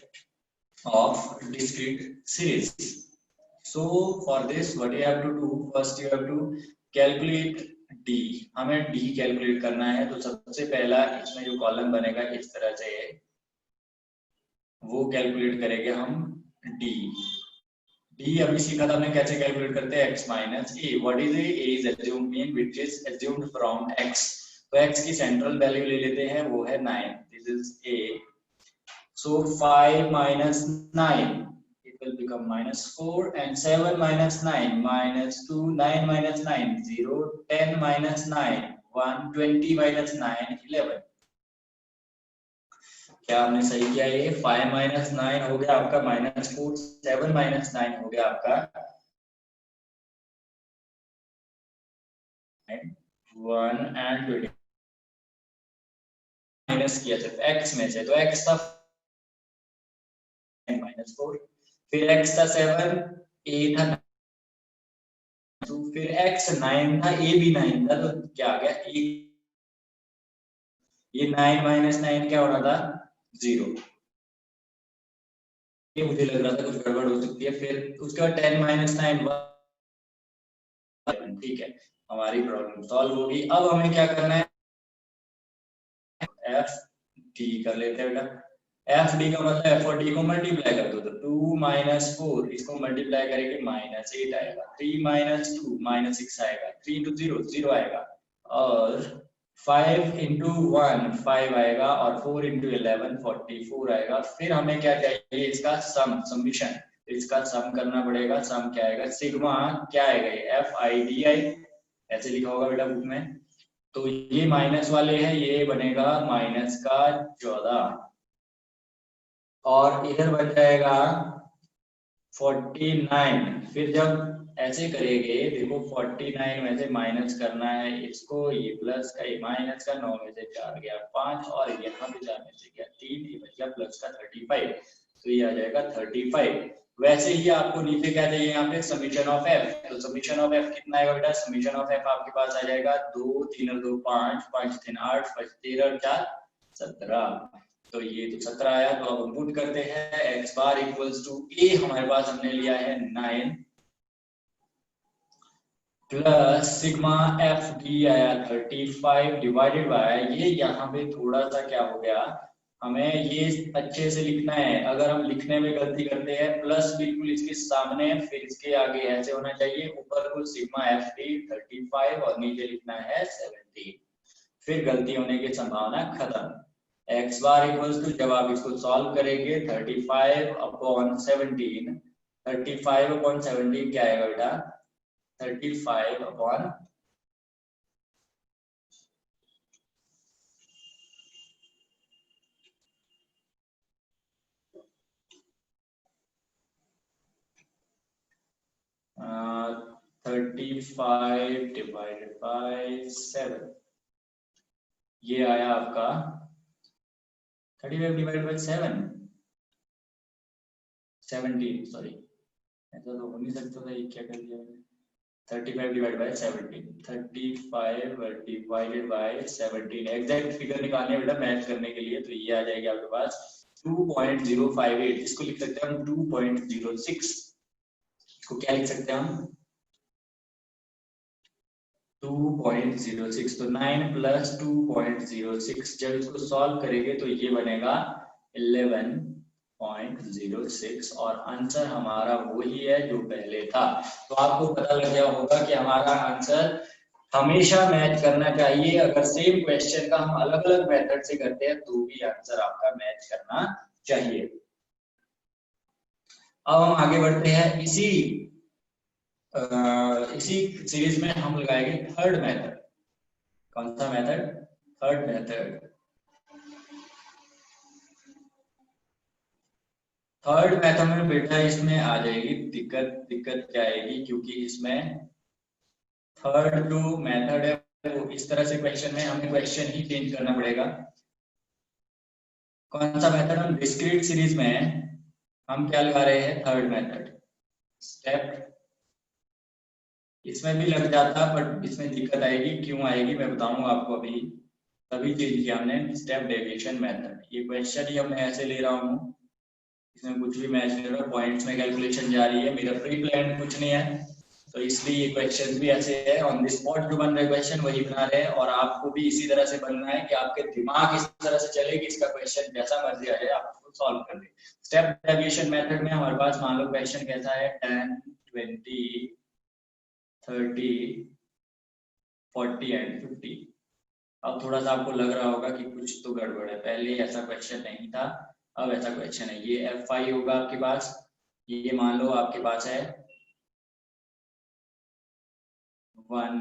of discrete series. So for this what you have to do, first you have to calculate d। हमें d calculate करना है। तो सबसे पहला इसमें जो column बनेगा इस तरह से, वो कैलकुलेट करेंगे हम d। d अभी सीखा था हमने कैसे कैलकुलेट करते हैं, x minus A. What is a, is assumed mean which is assumed from x। तो x की सेंट्रल वैल्यू ले लेते हैं, वो है 9। This is a। So 5 minus 9, it will become -4, and 7 minus 9, -2, 9 minus 9, 0, 10 minus 9, 1, 20 minus 9, 11। क्या हमने सही किया? ये 5 minus 9 हो गया आपका -4, 7 minus 9 हो गया आपका 1 and 20। माइनस किया सिर्फ x में से, तो x था -4, फिर x था 7, a था फिर x 9 था, a भी 9 था, तो क्या आ गया ये 9 माइनस 9 क्या होना था 0। ये मुझे लग रहा था कुछ गड़बड़ हो सकती है। फिर उसके बाद 10 माइनस 9 ठीक है, हमारी प्रॉब्लम सॉल्व होगी। अब हमें क्या करना है, एफ डी कर लेते हैं बेटा। एफ डी का मतलब एफ और डी को मल्टीप्लाई कर दो, तो 2 माइनस 4 इसको मल्टीप्लाई करेंगे माइनस 8 आएगा, 3 माइनस 2 माइनस 6 आएगा, 3 इंटू 0 0 आएगा, और 5 इंटू 1 5 आएगा, और 4 इंटू 11 44 आएगा। फिर हमें क्या चाहिए, इसका सम, समीशन, इसका सम करना पड़ेगा। सम क्या आएगा, सिग्मा क्या आएगा, एफ आई डी आई, ऐसे लिखा होगा बेटा बुक में। तो ये माइनस वाले हैं, ये बनेगा माइनस का 14, और इधर बन जाएगा 49। फिर जब ऐसे करेंगे, देखो 49 में से माइनस करना है इसको, ये प्लस का, ये माइनस का, 9 में से 4 गया 5, और यहाँ पे 4 में से गया 3, ये बच गया प्लस का 35, तो ये आ जाएगा 35। वैसे ही आपको नीचे क्या चाहिए, यहाँ पे समीशन ऑफ एफ, तो समीशन ऑफ एफ कितना आएगा बेटा, समीशन ऑफ एफ आपके पास आ जाएगा 2 3 और 2 5, 5 3 8, 5 13 और 4 17, तो ये तो 17 आया। तो अब हम पुट करते हैं x bar equals to a, हमारे पास हमने लिया है 9 प्लस सिग्मा एफ डी आया 35 डिवाइडेड बाय, ये यहाँ पे थोड़ा सा क्या हो गया, हमें ये अच्छे से लिखना है। अगर हम लिखने में गलती करते हैं, प्लस बिल्कुल इसके सामने, फिर इसके आगे ऐसे होना चाहिए, ऊपर को सिग्मा एफ डी 35 और नीचे लिखना है 17, फिर गलती होने की संभावना खत्म। x बार इक्वल्स टू, जब आप इसको सॉल्व करेंगे 35 अपॉन 17, 35 अपॉन 17 क्या आएगा बेटा, 35 अपॉन 35 डिवाइडेड बाय 7, ये आया आपका 35 डिवाइडेड बाय 7 17, सॉरी ऐसा तो हो नहीं सकता था, ये क्या कर दिया मैंने, 35 divided by 17, 35 divided by 17, exact figure निकालने बेटा मैच करने के लिए, तो ये आ जाएगी आपके पास 2.058, इसको लिख सकते हैं हम 2.06, इसको क्या लिख सकते हैं हम 2.06, तो 9 प्लस 2.06, जब इसको सॉल्व करेंगे तो ये बनेगा 11.06, और आंसर हमारा वही है जो पहले था। तो आपको पता लग गया होगा कि हमारा आंसर हमेशा मैच करना चाहिए। अगर सेम क्वेश्चन का हम अलग अलग मेथड से करते हैं तो भी आंसर आपका मैच करना चाहिए। अब हम आगे बढ़ते हैं, इसी सीरीज में हम लगाएंगे थर्ड मेथड। कौन सा method, third method. Third method में बेटा इसमें आ जाएगी दिक्कत क्या आएगी, क्योंकि इसमें थर्ड जो मेथड है वो इस तरह से क्वेश्चन में हमें क्वेश्चन ही चेंज करना पड़ेगा। कौन सा मेथड, हम डिस्क्रीट सीरीज में हम क्या लगा रहे हैं, थर्ड मेथड। स्टेप इसमें भी लग जाता, बट इसमें दिक्कत आएगी, क्यों आएगी मैं बताऊंगा आपको अभी। तभी चेंज किया हमने स्टेप डेविएशन मेथड। ये क्वेश्चन ही मैं ऐसे ले रहा हूँ, इसमें कुछ भी मैच नहीं हो रहा, पॉइंट्स में कैलकुलेशन जा रही है, मेरा प्री प्लान कुछ नहीं है, तो इसलिए ये क्वेश्चन भी ऐसे है, ऑन द स्पॉट जो बन रहे क्वेश्चन वही बना रहे हैं, और आपको भी इसी तरह से बनना है कि आपके दिमाग इस तरह से चले कि इसका क्वेश्चन जैसा मर्जी आ जाए आप उसको सॉल्व कर दे। स्टेप डेविएशन मेथड में हमारे पास मान लो क्वेश्चन कैसा है, 10 20 30 40 एंड 50। अब थोड़ा सा आपको लग रहा होगा कि कुछ तो गड़बड़ है, पहले ऐसा क्वेश्चन नहीं था, अब ऐसा क्वेश्चन है। ये F5 होगा आपके पास, ये मान लो आपके पास है 1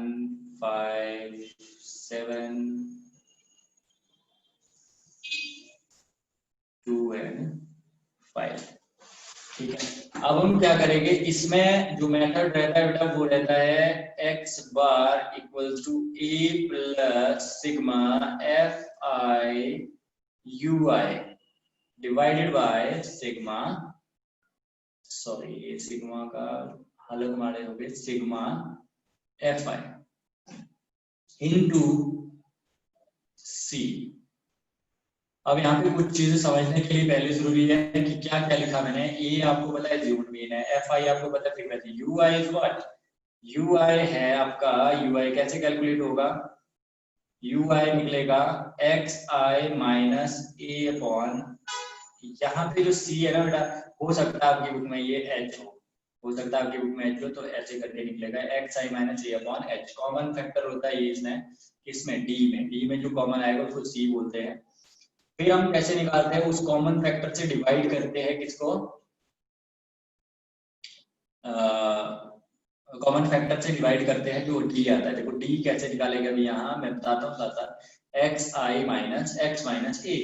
5 7 2 एंड 5, ठीक है। अब हम क्या करेंगे, इसमें जो मेथड रहता है बेटा वो रहता है x bar equal to a plus sigma F I U I divided by sigma, sorry ये सिग्मा का अलग माने हो गए, sigma F I into C. अब यहाँ पे कुछ चीजें समझने के लिए पहले जरूरी है कि क्या क्या लिखा मैंने। ए आपको पता है जीरो मीन है, एफ आई आपको पता है frequency, U I is what, U I है आपका, यू आई कैसे कैलकुलेट होगा, यू आई निकलेगा एक्स आई माइनस ए अपॉन, यहाँ पे जो सी है ना बेटा, हो सकता है आपकी बुक में ये एच हो सकता है आपकी बुक में एच हो, तो ऐसे करके निकलेगा एक्स आई माइनस ए अपॉन एच। कॉमन फैक्टर होता है ये इसमें डी में जो कॉमन आएगा उसको सी बोलते हैं। फिर हम कैसे निकालते हैं, उस कॉमन फैक्टर से डिवाइड करते हैं किसको, कॉमन फैक्टर से डिवाइड करते हैं जो डी आता है। देखो डी कैसे निकालेंगे अभी यहाँ मैं बताता हूँ साथ साथ, एक्स आई माइनस एक्स माइनस ए।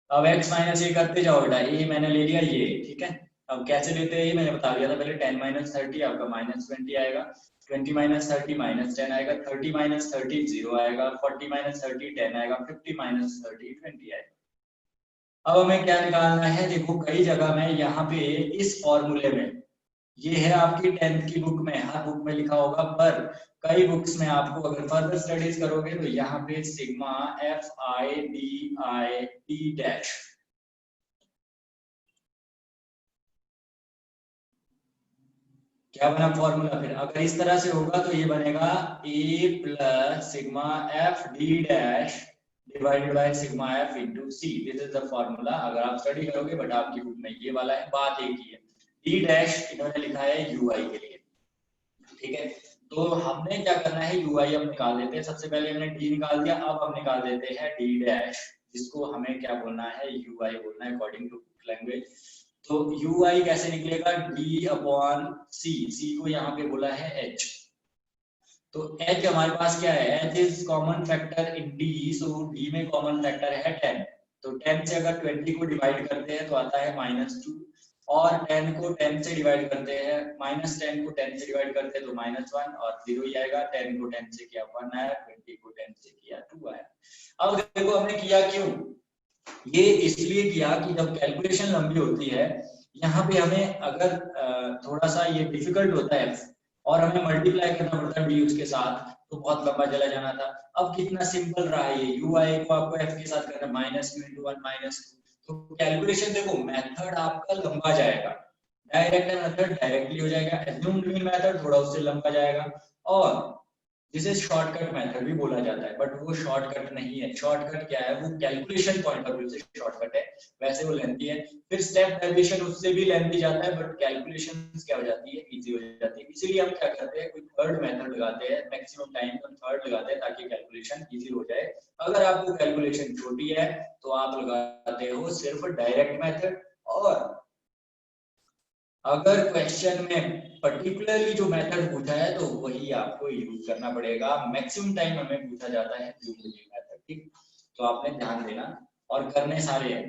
अब x माइनस ए करते जाओ बेटा, ए मैंने ले लिया ये, ठीक है। अब कैसे लेते हैं ये मैंने बता दिया था पहले, 10 माइनस 30 आपका माइनस 20 आएगा, 20 माइनस 30 माइनस 10 आएगा, 30 माइनस 30 0 आएगा, 40 माइनस 30 10 आएगा, 50 माइनस 30 20 आएगा। अब हमें क्या निकालना है, देखो कई जगह में यहाँ पे इस फॉर्मूले में, ये है आपकी 10th की बुक में, हर बुक में लिखा होगा, पर कई बुक्स में आपको अगर फर्दर स्टडीज करोगे तो यहाँ पे sigma F I D dash, क्या बना फॉर्मूला, फिर अगर इस तरह से होगा तो ये बनेगा A plus sigma F D dash divided by sigma F into C. This is the formula, अगर आप स्टडी करोगे, बट आपकी बुक में ये वाला है, बात एक ही है। डी डैश इन्होंने लिखा है यू आई के लिए, ठीक है। तो हमने क्या करना है, यू आई हम निकाल देते हैं, सबसे पहले हमने डी निकाल दिया, अब हम निकाल देते हैं डी डैश, जिसको हमें क्या बोलना है, यू आई बोलना है अकॉर्डिंग टू लैंग्वेज। तो यू आई कैसे निकलेगा, डी अपॉन सी, सी को यहाँ पे बोला है एच, तो एच हमारे पास क्या है, H is common factor in D, so D में कॉमन फैक्टर है 10, तो 10 से अगर 20 को डिवाइड करते हैं तो आता है -2, और 10 को 10 से डिवाइड करते हैं, -10 को 10 से डिवाइड करते हैं तो -1 और 0 ही आएगा, 10 को 10 से किया 1 आया, 20 को 10 से किया 2 आया। अब देखो हमने किया क्यों, ये इसलिए किया कि जब कैलकुलेशन लंबी होती है, यहाँ पे हमें अगर थोड़ा सा ये डिफिकल्ट होता है और हमें मल्टीप्लाई करना पड़ता है डी उसके साथ, तो बहुत लंबा चला जाना था। अब कितना सिंपल रहा है, ये यू आई को आपको एफ के साथ करना, -2 × 1 -2, तो कैलकुलेशन देखो मेथड आपका लंबा जाएगा, डायरेक्ट मेथड डायरेक्टली हो जाएगा, एज्यूम्ड मीन मेथड थोड़ा उससे लंबा जाएगा, और जिसे शॉर्टकट मेथड भी बोला जाता है, बट वो शॉर्टकट नहीं है। शॉर्टकट क्या है, वो कैलकुलेशन पॉइंट ऑफ व्यू से शॉर्टकट है, वैसे वो लेंथी है। फिर स्टेप डेरिवेशन उससे भी लेंथी जाता है, बट कैलकुलेशन क्या हो जाती है, इजी हो जाती है। इसीलिए हम क्या करते हैं, कोई थर्ड मेथड लगाते हैं, मैक्सिमम टाइम हम थर्ड लगाते हैं ताकि कैलकुलेशन इजी हो जाए। अगर आपको कैलकुलेशन छोटी है तो आप लगाते हो सिर्फ डायरेक्ट मेथड, और अगर क्वेश्चन में पर्टिकुलरली जो मेथड पूछा है तो वही आपको यूज करना पड़ेगा। मैक्सिमम टाइम हमें पूछा जाता है मेथड, ठीक, तो आपने ध्यान देना और करने सारे हैं।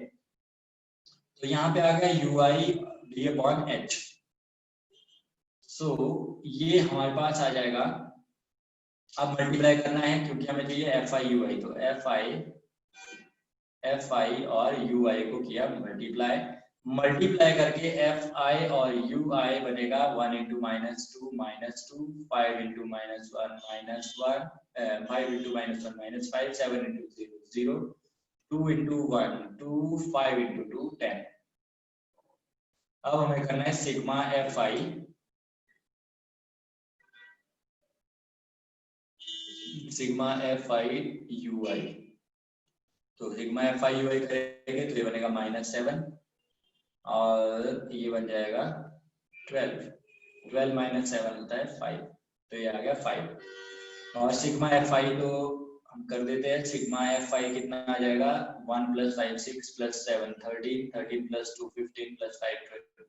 तो यहाँ पे आ गया U I D upon H, so ये हमारे पास आ जाएगा। अब मल्टीप्लाई करना है क्योंकि हमें चाहिए एफ आई यू आई, तो एफ आई और यू आई को किया मल्टीप्लाई, मल्टीप्लाई करके एफ आई और यू आई बनेगा 1 × -2 -2, 5 × -1 -1, 5 × -1 -5, 7 × 0 0, 2 × 1 2, 5 × 2 10। अब हमें करना है सिग्मा एफ आई यू आई, तो सिग्मा एफ आई यू आई करेंगे तो ये बनेगा -7 और ये बन जाएगा 12, 12 - 7 होता है 5, तो ये आ गया 5। और सिग्मा एफ आई तो हम कर देते हैं, सिग्मा एफ आई कितना आ जाएगा, 1 + 5 6 + 7 13, 13 + 2 15 + 5 20।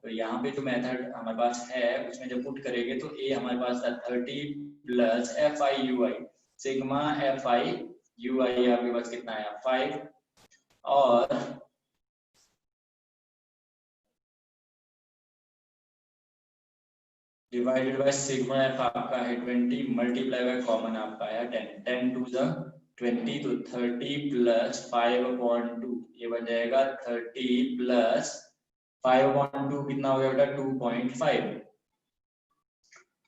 तो यहाँ पे जो मेथड हमारे पास है उसमें जब पुट करेंगे तो ए हमारे पास था 30 + F I U I, sigma F I U I आपके पास कितना आया 5, और डिवाइडेड बाय सिग्मा एफ आपका है 20, मल्टीप्लाई बाय कॉमन आपका आया 10, 10 × 2 = 20, तो 30 + 5/2 ये बन जाएगा 30 + 5/2 कितना हो गया बेटा 2.5।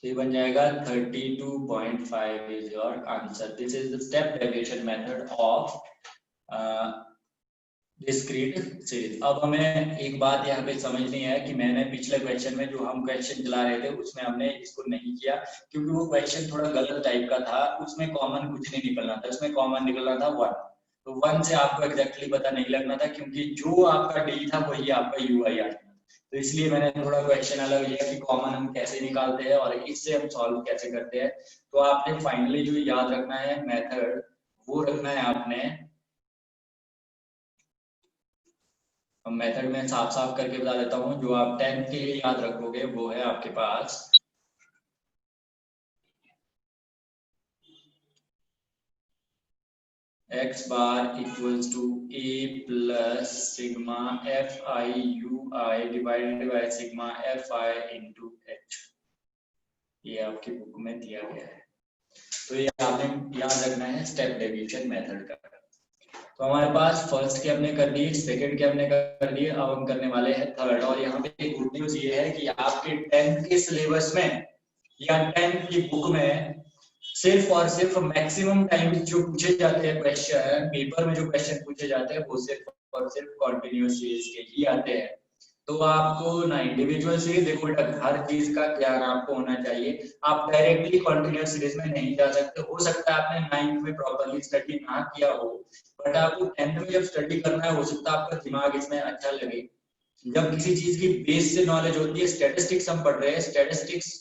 तो ये बन जाएगा 32.5 is your answer. This is the step deviation method of discrete series. अब हमें एक बात यहाँ पे समझनी है कि मैंने पिछले क्वेश्चन में जो हम क्वेश्चन चला रहे थे उसमें हमने इसको नहीं किया, क्योंकि वो क्वेश्चन थोड़ा गलत टाइप का था। उसमें कॉमन कुछ नहीं निकलना था, उसमें कॉमन निकलना था 1। तो 1 से आपको एग्जैक्टली पता नहीं लगना था, क्योंकि जो आपका डी था वही आपका यू आई आना। तो इसलिए मैंने थोड़ा क्वेश्चन अलग लिया कि कॉमन हम कैसे निकालते हैं और इससे हम सॉल्व कैसे करते हैं। तो आपने फाइनली जो याद रखना है मेथड, वो रखना है आपने। मेथड में साफ साफ करके बता देता हूँ, जो आप 10 के लिए याद रखोगे वो है आपके पास x bar equals to a plus sigma F I U I divided by sigma F I into H. ये आपकी बुक में दिया गया है। तो ये आपने याद रखना है स्टेप डेविएशन मेथड का। तो हमारे पास फर्स्ट के हमने कर दिए, सेकंड के हमने कर दिए, अब हम करने वाले हैं थर्ड। और यहाँ पे गुड न्यूज ये है कि आपके 10th के सिलेबस में या 10th की बुक में सिर्फ और सिर्फ मैक्सिमम टाइम जो पूछे जाते हैं क्वेश्चन, पेपर में जो क्वेश्चन पूछे जाते हैं वो सिर्फ और सिर्फ कॉन्टिन्यूअस सीरीज के ही आते हैं। तो आपको ना इंडिविजुअल सीरीज, देखो बेटा हर चीज का ज्ञान आपको होना चाहिए। आप डायरेक्टली कॉन्टिन्यूअस सीरीज में नहीं जा सकते। हो सकता है आपने 9th में प्रॉपर्ली स्टडी ना किया हो, बट आपको 10th में जब स्टडी करना है, हो सकता है आपका दिमाग इसमें अच्छा लगे। जब किसी चीज की बेस से नॉलेज होती है, स्टैटिस्टिक्स हम पढ़ रहे हैं, स्टैटिस्टिक्स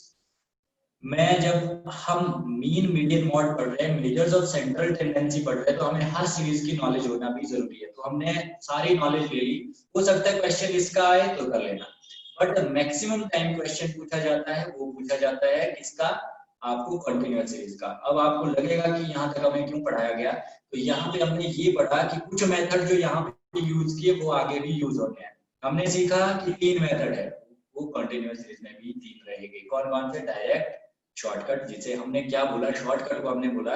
में जब हम मीन मीडियन मॉड पढ़ रहे हैं, मेजर्स ऑफ सेंट्रल टेंडेंसी पढ़ रहे हैं, तो हमें हर सीरीज की नॉलेज होना भी जरूरी है। तो हमने सारी नॉलेज ले ली। हो सकता है क्वेश्चन इसका आए तो कर लेना, बट मैक्सिमम टाइम क्वेश्चन पूछा जाता है वो पूछा जाता है किसका, आपको कंटिन्यूअस सीरीज का। अब आपको लगेगा कि यहाँ तक हमें क्यों पढ़ाया गया, तो यहाँ पे हमने ये पढ़ा कि कुछ मेथड जो यहाँ पे यूज किए वो आगे भी यूज होते हैं। हमने सीखा कि 3 मेथड है, वो कंटिन्यूअस सीरीज में भी 3 रहेंगे। कौन कौन से? डायरेक्ट, शॉर्टकट, जिसे हमने क्या बोला, शॉर्टकट को हमने बोला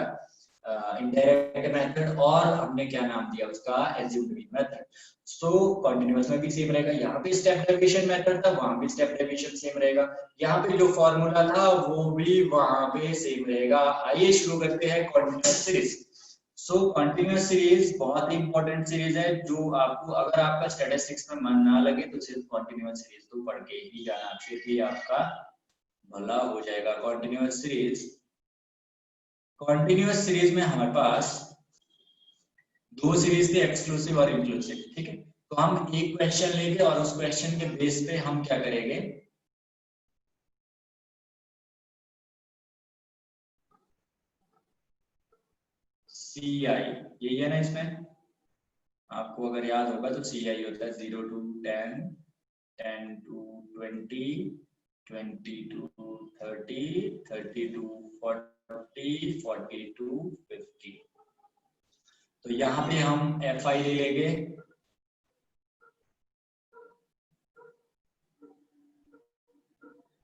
इनडायरेक्ट मेथड, और हमने क्या नाम दिया उसका, एज्यूम्ड मेथड। सो कंटिन्यूअस में भी सेम रहेगा। यहाँ पे स्टेप डेविएशन मेथड था, वहां भी स्टेप डेविएशन सेम रहेगा। यहाँ पे जो फॉर्मूला था वो भी वहां पे सेम रहेगा। आइए शुरू करते हैं कंटिन्यूअस सीरीज। सो कंटिन्यूअस सीरीज बहुत ही इंपॉर्टेंट सीरीज है, जो आपको, अगर आपका स्टैटिस्टिक्स में मन ना लगे तो सिर्फ कंटिन्यूअस सीरीज तो पढ़ के ही जाना, फिर भी आपका भला हो जाएगा। कंटिन्यूअस सीरीज में हमारे पास 2 सीरीज थी, एक्सक्लूसिव और इंक्लूसिव, ठीक है। तो हम एक क्वेश्चन लेंगे और उस क्वेश्चन के बेस पे हम क्या करेंगे, सी आई, यही है ना इसमें, आपको अगर याद होगा तो सी आई होता है 0 to 10, 10 to 20, 20 to 30, 30 to 40, 40 to 50। तो यहाँ पे हम एफ आई ले लेंगे,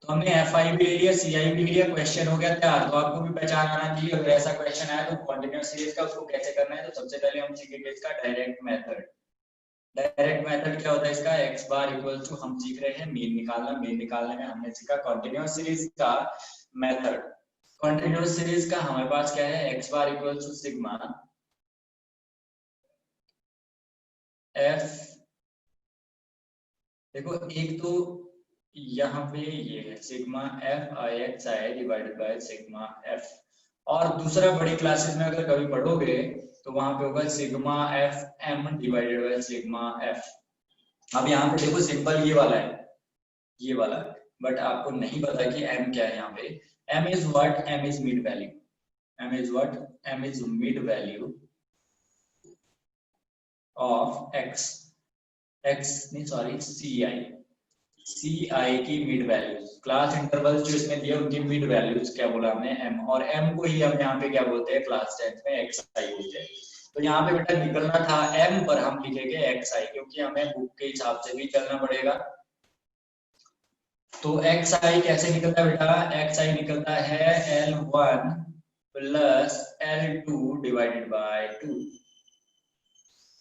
तो हमने एफ आई भी ले लिया, सी आई भी ले लिया, क्वेश्चन हो गया तैयार। तो आपको भी पहचान आना चाहिए अगर ऐसा क्वेश्चन आया तो कंटिन्यूअस सीरीज का उसको कैसे करना है। तो सबसे पहले हम सीखेंगे इसका डायरेक्ट मेथड। डायरेक्ट मेथड क्या होता है इसका, एक्स बार इक्वल टू, हम सीख रहे हैं मीन निकालना। मीन निकालने में हमने सीखा कंटिन्यूअस सीरीज का मेथड। कंटिन्यूअस सीरीज का हमारे पास क्या है, x bar equal to sigma f, देखो एक तो यहाँ पे ये है sigma F I x I divided by sigma f, और दूसरा बड़ी क्लासेस में अगर कभी पढ़ोगे तो वहां पे होगा sigma f m divided by sigma f. अब यहाँ पे देखो सिंपल ये वाला है, ये वाला, बट आपको नहीं पता कि m क्या है। यहाँ पे m is what, m is mid value, m is what, m is mid value of x, x नहीं सॉरी ci की मिड वैल्यूज, क्लास इंटरवल्स जो इसमें दिए उनकी मिड वैल्यूज क्या बोला हमने, m, और m को ही हम यहाँ पे क्या बोलते हैं क्लास 10th में xi बोलते हैं। तो यहाँ पे बेटा निकलना था m, पर हम लिखेंगे xi, क्योंकि हमें बुक के हिसाब से भी चलना पड़ेगा। तो xi कैसे निकलता है बेटा, xi निकलता है L1 plus L2 divided by 2,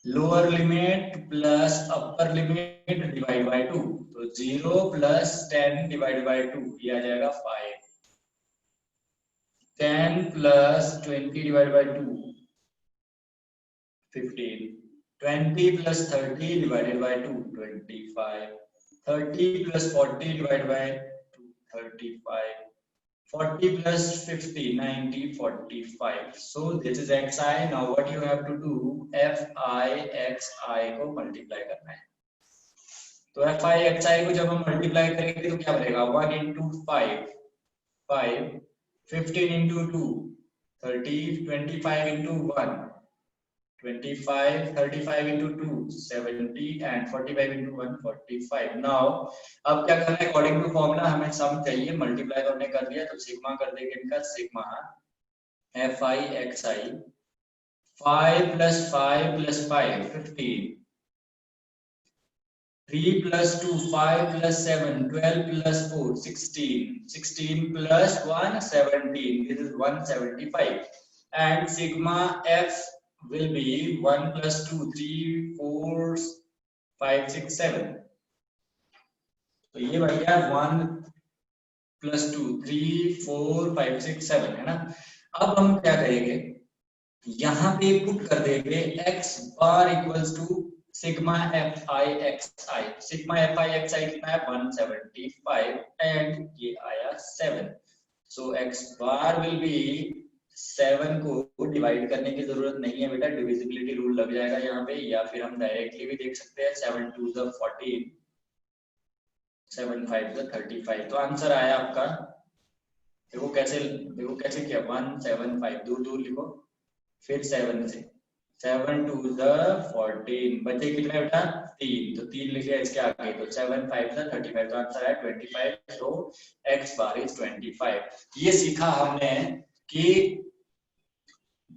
lower limit plus upper limit divide by 2। तो 0 प्लस 10 डिवाइड बाय 2, ये आ जाएगा 5। 10 plus 20 divided by 2, 15. 20 plus 30 divided by 2, 25. 30 plus 40 divided by 2, 35. 40 plus 50, 90, 45. So this is xi. Now what you have to do, fi xi को multiply करना है. तो fi xi को जब हम मल्टीप्लाई करेंगे तो क्या बनेगा, 1 into 5, 5, 15 into 2, 30, 25 into 1, 25, 35 into 2, 70 and 45 into 1, 45. Now अब क्या करना है, अकॉर्डिंग टू फॉर्मूला हमें सम चाहिए, मल्टीप्लाई तो हमने कर दिया, तो सिग्मा कर देंगे इनका, sigma fi xi 5 plus 5 plus 5 15, 3 plus 2 5 plus 7 12 plus 4 16, 16 plus 1 17. This is 175 and sigma f will be 1 plus 2 3 4 5 6 7. तो ये बढ़ गया 1 plus 2 3 4 5 6 7 है ना. अब हम क्या करेंगे, यहाँ पे पुट कर देंगे x bar equals to sigma fi xi. Sigma fi xi कितना है, 175 एंड ये आया 7. So x bar will be 7 को डिवाइड करने की जरूरत नहीं है बेटा, डिविजिबिलिटी रूल लग जाएगा यहाँ पे, या फिर हम डायरेक्टली भी देख सकते हैं. 7 2 14, 7 5 35. तो आंसर आया आपका, देखो कैसे किया, 1 7 5 दूर दूर लिखो, फिर 7 से 7 2 14, बचे कितने बेटा 3, तो 3 लिखे इसके आगे, तो 7 5 35. तो आंसर है 25. तो x बार इज 25. ये सीखा हमने कि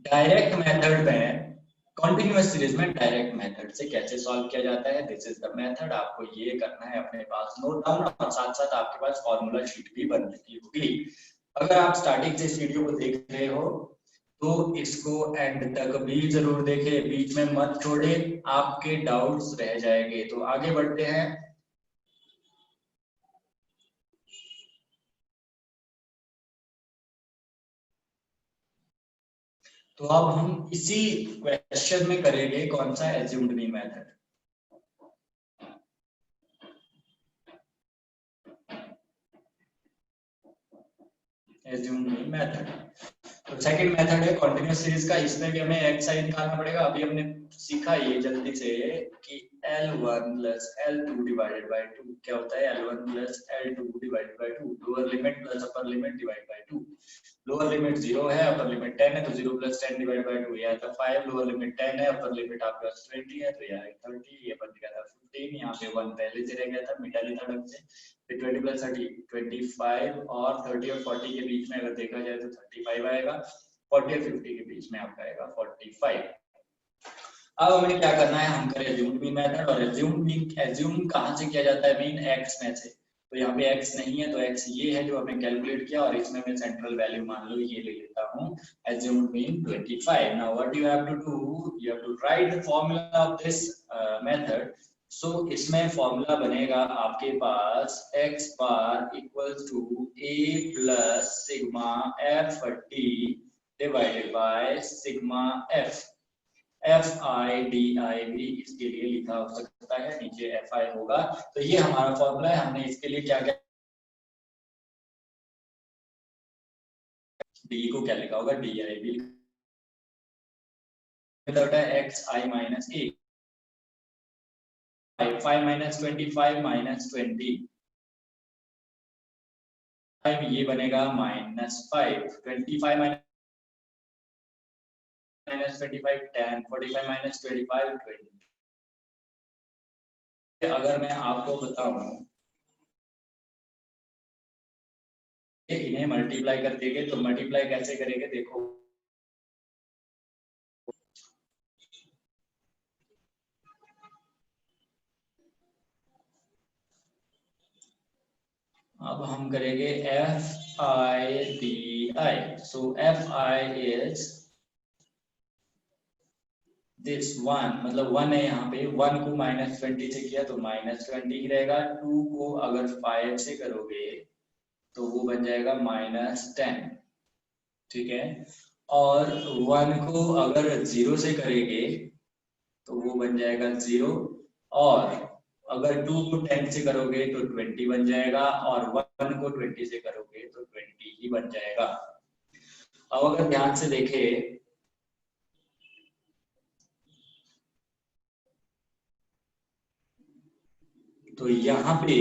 डायरेक्ट मेथड में, कॉन्टिन्यूअस सीरीज में डायरेक्ट मेथड से कैसे सॉल्व किया जाता है. This is the method. आपको ये करना है अपने पास नोट डाउन, और साथ साथ आपके पास फॉर्मूला शीट भी बन चुकी होगी. अगर आप स्टार्टिंग से इस वीडियो को देख रहे हो तो इसको एंड तक भी जरूर देखें, बीच में मत छोड़े, आपके डाउट्स रह जाएंगे. तो आगे बढ़ते हैं. तो अब हम इसी क्वेश्चन में करेंगे कौन सा, assumed mean method. Assumed mean method. तो सेकंड मेथड है कंटीन्यूअस सीरीज का. इसमें भी हमें एक्स आई निकालना पड़ेगा. अभी हमने सीखा ये जल्दी से कि L1 plus L2 divided by 2 क्या होता है, L1 plus L2 divided by 2, lower limit plus upper limit divide by 2. Lower limit 0 है, अपर लिमिट 10 है, तो 0 plus 10 डिवाइड बाय 2, यह था 5. लोअर लिमिट 10 है, अपर लिमिट आपके पास 20 है, तो यह 30, ये बन गया था 15. यहाँ पे 1 पहले से रह गया था, मिटा लिया था ढंग से. फिर 20 plus 30 25, और 30 और 40 के बीच में अगर देखा जाए तो 35 आएगा. 40 और 50 के बीच में आपका आएगा 45. अब हमें क्या करना है, हम करें एज्यूम्ड मीन मेथड. और एज्यूम कहां से किया जाता है, मीन एक्स में से. तो यहाँ पे x नहीं है, तो x ये है जो हमें कैलकुलेट किया, और इसमें मैं सेंट्रल वैल्यू मान लो ये ले लेता हूँ, assumed mean 25. Now what you have to do, you have to write the formula of this method. So इसमें फॉर्मूला बनेगा आपके पास x bar equals to a plus sigma f t divided by sigma f. fi di भी इसके लिए लिखा हो सकता है, नीचे fi होगा. तो ये हमारा फॉर्मूला है. हमने इसके लिए क्या क्या, d को क्या लिखा होगा, di भी xi minus a, 5 minus 25 minus 20, ये बनेगा -5. 25 माइनस 25 10, 45 माइनस 25 20. अगर मैं आपको बताऊं इन्हें मल्टीप्लाई कर देंगे, तो मल्टीप्लाई कैसे करेंगे देखो. अब हम करेंगे fi di. So fi is this 1, मतलब 1 है यहाँ पे. 1 को -20 से किया तो -20 ही रहेगा. 2 को अगर 5 से करोगे तो वो बन जाएगा -10. ठीक है। और 1 को अगर 0 से करेंगे तो वो बन जाएगा 0, और अगर 2 को 10 से करोगे तो 20 बन जाएगा, और 1 को 20 से करोगे तो 20 ही बन जाएगा। अब अगर ध्यान से देखें तो यहाँ पे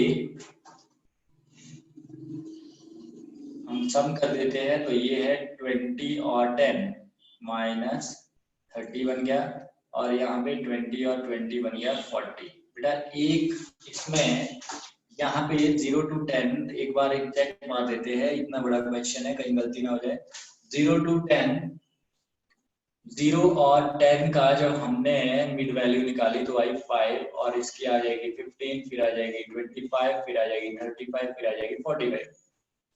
हम सम कर देते हैं, तो ये है 20 और 10 माइनस 30 बन गया, और यहाँ पे 20 और 20 बन गया 40। बेटा एक इसमें यहाँ पे 0 to 10 एक बार एक चेक मार देते हैं, इतना बड़ा क्वेश्चन है कहीं गलती ना हो जाए। 0 to 10, 0 और 10 का जब हमने मिड वैल्यू निकाली तो आई 5, और इसकी आ जाएगी 15, फिर आ जाएगी 25, फिर आ जाएगी 35, फिर आ जाएगी 45।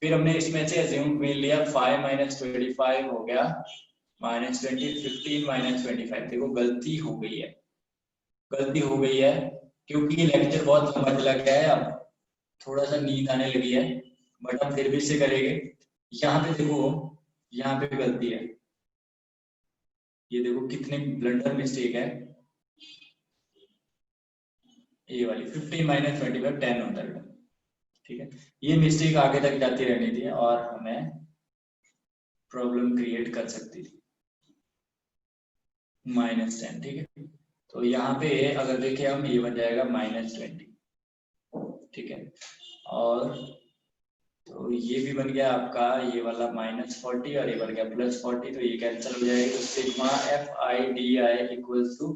फिर हमने इसमें से अज्यूम मिल लिया 5 माइनस 25 हो गया माइनस 20, 15 माइनस 25। देखो गलती हो गई है, गलती हो गई है, क्योंकि ये लेक्चर बहुत लंबा चला गया है, अब थोड़ा सा नींद आने लगी है, बट हम फिर भी इसे करेंगे। यहाँ पे देखो, यहाँ पे गलती है, ये देखो कितने ब्लंडर मिस्टेक है। ये वाली 15 माइनस 25 10 होता है, ठीक है। ये मिस्टेक आगे तक जाती रहनी थी और हमें प्रॉब्लम क्रिएट कर सकती थी। -10, ठीक है। तो यहाँ पे अगर देखें हम, ये बन जाएगा -20, ठीक है। और तो ये भी बन गया आपका ये वाला -40, और ये बन गया +40, तो ये कैंसिल हो जाएगा। तो सिग्मा FI/DI इक्वल्स टू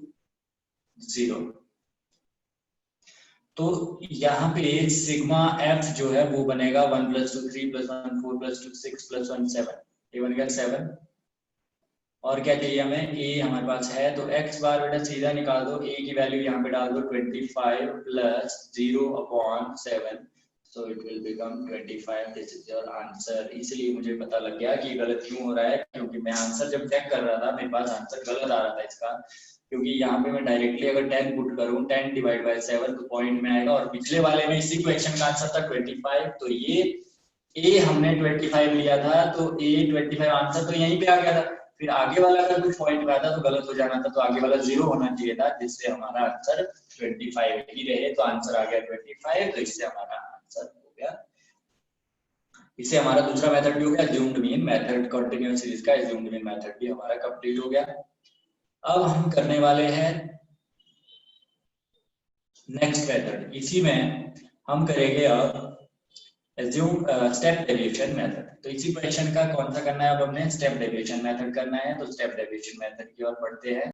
0। तो यहाँ पे सिग्मा F जो है वो बनेगा 1 + 2 3 + 1 4 + 2 6 + 1 7, ये बन गया 7। और क्या चाहिए हमें, a हमारे पास है, तो x बार बेटा सीधा निकाल दो, a की वैल्यू यहाँ पे डाल दो 25 + 0/7, so it will become 25। This is your answer. इसलिए मुझे पता लग गया कि गलत क्यों हो रहा है, क्योंकि मैं आंसर जब चेक कर रहा था मेरे पास आंसर गलत आ रहा था इसका, क्योंकि यहाँ पे मैं डायरेक्टली अगर 10 पुट करूँ 10 / 7 तो पॉइंट में आएगा, और पिछले वाले में इसी क्वेश्चन का आंसर था 25, तो ये a हमने 25 लिया था, तो a 25 आंसर तो यहीं पे आ गया था। फिर आगे वाला अगर कुछ पॉइंट में आता तो गलत हो जाना था, तो आगे वाला 0 होना चाहिए था, जिससे हमारा आंसर 25 ही रहे, तो आंसर आ गया 25, तो इससे हमारा आंसर हो गया। इससे हमारा दूसरा मेथड भी हो गया, assumed mean method, continuous series का अज्यूम्ड मीन मेथड भी हमारा कंप्लीट हो गया। अब हम करने वाले हैं नेक्स्ट मेथड। इसी में हम करेंगे अब assume स्टेप डेविएशन मेथड। तो इसी क्वेश्चन का कौन सा करना है, अब हमने स्टेप डेविएशन मेथड करना है, तो स्टेप डेविएशन मेथड की ओर बढ़ते हैं।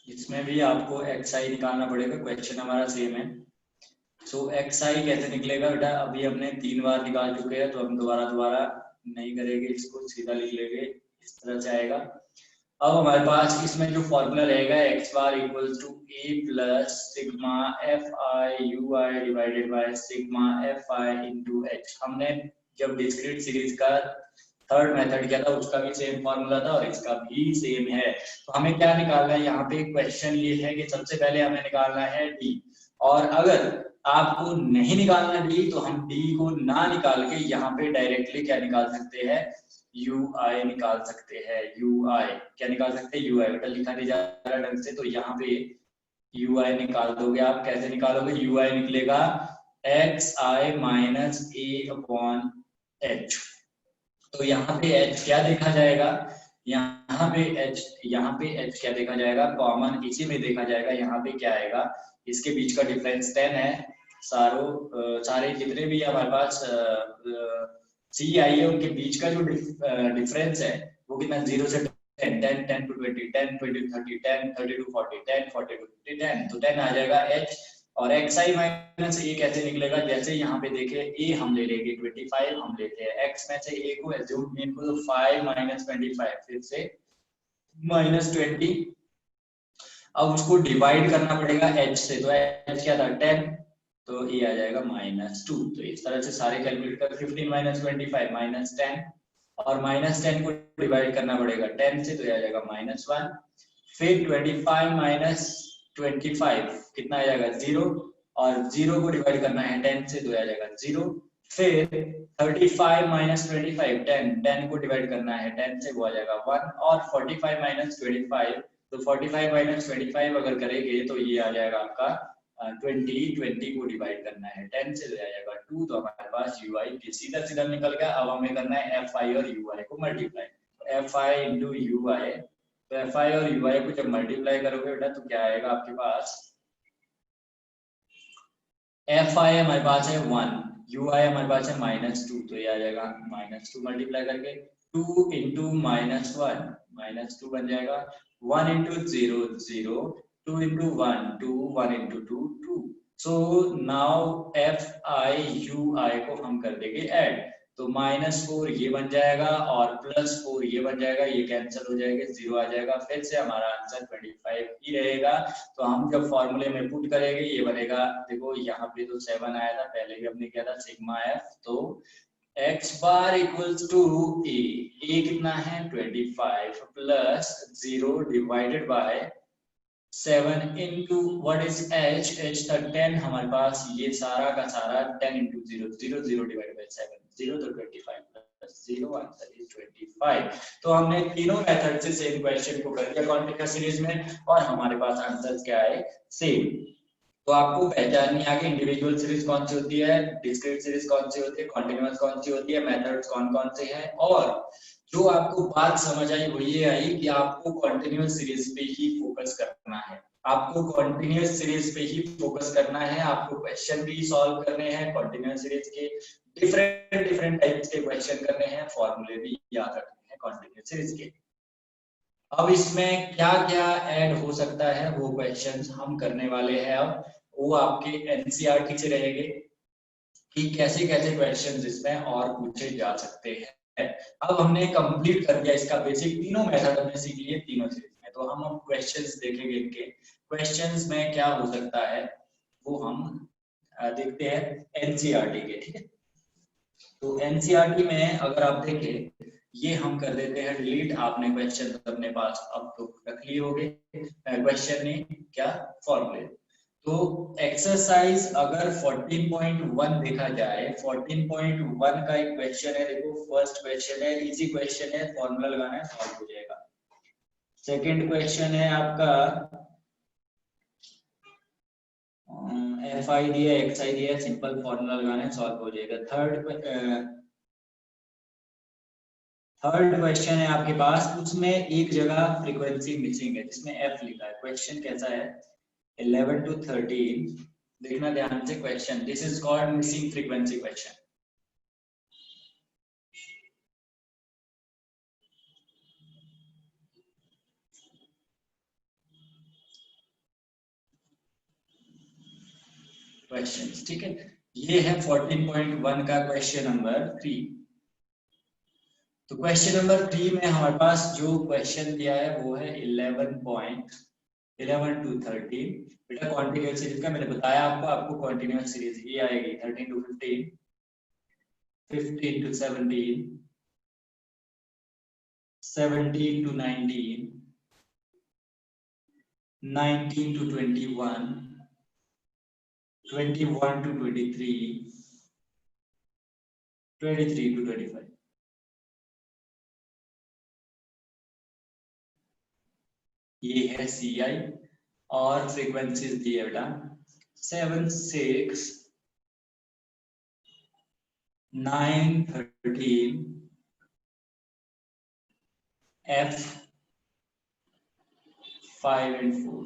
इसमें भी आपको xi निकालना पड़ेगा, क्वेश्चन हमारा सेम है। सो xi कैसे निकलेगा बेटा, अभी हमने 3 बार निकाल चुके हैं, तो हम दोबारा नहीं करेंगे, इसको सीधा लिख लेंगे, इस तरह से आएगा। अब हमारे पास इसमें जो फॉर्मूला रहेगा x bar equals to a plus sigma fi ui divided by sigma fi into h। हमने जब डिस्क्रीट सीरीज का थर्ड मेथड किया था उसका भी सेम फॉर्मूला था, और इसका भी सेम है। तो हमें क्या निकालना है, यहाँ पे क्वेश्चन ये है कि सबसे पहले हमें निकालना है d, और अगर आपको नहीं निकालना d तो हम d को ना निकाल के यहाँ पे डायरेक्टली क्या निकाल सकते हैं, ui निकाल सकते हैं। ui क्या निकाल सकते हैं, ui बेटा लिखा नहीं जा रहा ढंग से, तो यहाँ पे ui निकाल दोगे आप। कैसे निकालोगे, ui निकलेगा xi माइनस a/h। तो यहाँ पे h क्या देखा जाएगा, यहाँ पे h क्या देखा जाएगा, कॉमन इसी में देखा जाएगा। यहाँ पे क्या आएगा, इसके बीच का डिफरेंस 10 है। सारे जितने भी हमारे पास सी आई है उनके बीच का जो डिफरेंस है वो कितना, 0 से 10, 10, 10 to 20, 10, 20 to 30, 10, 30 to 40, 10, 40 to 50, 10, तो 10 आ जाएगा h। और xi माइनस a कैसे निकलेगा, जैसे यहाँ पे देखे a हम ले लेंगे 25, हम लेते हैं x में से a को, एज्यूम मीन को, तो 5 माइनस 25, फिर से -20। अब उसको डिवाइड करना पड़ेगा h से, तो h क्या था 10, तो ये आ जाएगा -2। तो इस तरह से सारे कैलकुलेट कर 15 माइनस 25 -10, और -10 को डिवाइड करना पड़ेगा 10 से, तो ये आ जाएगा -1। फिर 25 माइनस 25 कितना आ जाएगा 0, और 0 को डिवाइड करना है 10 से, तो आ जाएगा 0। फिर 35 माइनस 25 10 को डिवाइड करना है, 10 से वो आ जाएगा 1, और 45 माइनस 25, तो 45 माइनस 25 अगर करेंगे तो ये आ जाएगा आपका 20 को डिवाइड करना है, 10 से आ जाएगा 2, तो हमारे पास ui के सीधा सीधा निकल गया। अब हमें करना है fi और ui को मल्टीप्लाई, fi इंटू ui, तो fi और ui को जब मल्टीप्लाई करोगे बेटा तो क्या आएगा आपके पास, fi हमारे पास है 1, ui हमारे पास है -2, तो ये आ जाएगा -2 मल्टीप्लाई करके 2 इंटू -1 -2 बन जाएगा, 1 into 0 0, 2 into 1 2, 1 into 2 2। So now fi ui को हम कर देंगे ऐड, तो -4 ये बन जाएगा और +4 ये बन जाएगा, ये कैंसिल हो जाएगा, 0 आ जाएगा, फिर से हमारा आंसर 25 ही रहेगा। तो हम जब फॉर्मूले में पुट करेंगे ये बनेगा, देखो यहाँ पे तो 7 आया था, पहले भी हमने किया था सिग्मा एफ, तो x बार इक्वल्स टू ए कितना है 25 plus 0 divided by 7 into what is h था 10 हमारे पास, ये सारा का सारा 10 इंटू 0 0 0 डिवाइडेड बाय 7 0 तो 25 प्लस 0, आंसर इज 25। तो हमने तीनों मेथड से सेम क्वेश्चन को कर दिया कॉन्टिन्यूअस सीरीज में, और हमारे पास आंसर क्या है सेम। तो आपको पहचाननी आगे इंडिविजुअल सीरीज कौन सी होती है, डिस्क्रीट सीरीज कौन सी होती है, कॉन्टिन्यूअस कौन सी होती है, मेथड्स कौन कौन से हैं, और जो आपको बात समझ आई वो ये आई कि आपको कॉन्टिन्यूअस सीरीज पे ही फोकस करना है, आपको कॉन्टिन्यूअस सीरीज पे ही फोकस करना है, आपको क्वेश्चन भी सॉल्व करने हैं कॉन्टिन्यूअस सीरीज के, डिफरेंट डिफरेंट टाइप्स के क्वेश्चन करने हैं, फॉर्मूले भी याद रखने हैं कॉन्टिन्यूअस सीरीज के। अब इसमें क्या क्या ऐड हो सकता है वो क्वेश्चंस हम करने वाले हैं, अब वो आपके एनसीईआरटी से रहेंगे कि कैसे कैसे क्वेश्चंस इसमें और पूछे जा सकते हैं। अब हमने कंप्लीट कर दिया इसका बेसिक, तीनों मेथड हमने सीख लिए तीनों सीरीज में, तो हम अब क्वेश्चंस देखेंगे, इनके क्वेश्चंस में क्या हो सकता है वो हम देखते हैं एनसीईआरटी के, ठीक है। तो एनसीईआरटी में अगर आप देखें, ये हम कर देते हैं डिलीट, आपने क्वेश्चन अपने पास अब तो रख लिए होंगे, क्वेश्चन ने क्या फॉर्मूले। तो एक्सरसाइज अगर 14.1 देखा जाए, 14.1 का एक क्वेश्चन है, देखो फर्स्ट क्वेश्चन है, इजी क्वेश्चन है, फॉर्मूला लगाना है सॉल्व हो जाएगा। सेकंड क्वेश्चन है आपका fi दिया xi दिया, सिंपल फॉर्मूला लगाना है सॉल्व हो जाएगा। थर्ड क्वेश्चन है आपके पास, उसमें एक जगह फ्रीक्वेंसी मिसिंग है जिसमें f लिखा है, क्वेश्चन कैसा है 11 to 13, देखना ध्यान से question, this is called missing frequency question. Questions, ठीक है, ये है 14.1 का क्वेश्चन नंबर 3। तो क्वेश्चन नंबर 3 में हमारे पास जो क्वेश्चन दिया है वो है 11 to 13, बेटा कॉन्टिन्यूअस सीरीज का मैंने बताया आपको, आपको कॉन्टिन्यूअस सीरीज ही आएगी 13 to 15, 15 to 17, 17 to 19, 19 to 21, 21 to 23, 23 to 25। ये है CI और फ्रीक्वेंसीज दी है बेटा 7 6 9 13 F 5 and 4,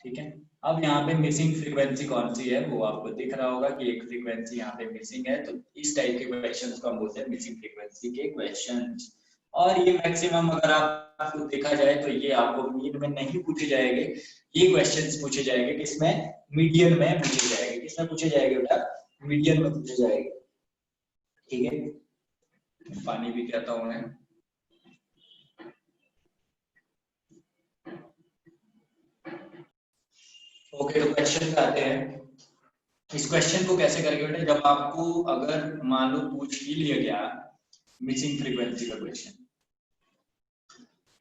ठीक है। अब यहाँ पे मिसिंग फ्रीक्वेंसी कौन सी है वो आपको दिख रहा होगा कि एक फ्रीक्वेंसी यहाँ पे मिसिंग है, तो इस टाइप के क्वेश्चंस को हम बोलते हैं मिसिंग फ्रीक्वेंसी के क्वेश्चंस। और ये मैक्सिमम अगर आपको देखा जाए तो ये आपको मीन में नहीं पूछे जाएंगे, ये क्वेश्चंस पूछे जाएंगे किसमें, मीडियन में पूछे जाएंगे, किसमें पूछे जाएंगे बेटा, मीडियन में पूछे जाएंगे, ठीक है। पानी भी कहता हूँ मैं। ओके, तो क्वेश्चन पे आते हैं। इस क्वेश्चन को कैसे करेंगे बेटा, जब आपको अगर मान लो पूछ ही लिया गया मिसिंग फ्रीक्वेंसी का क्वेश्चन,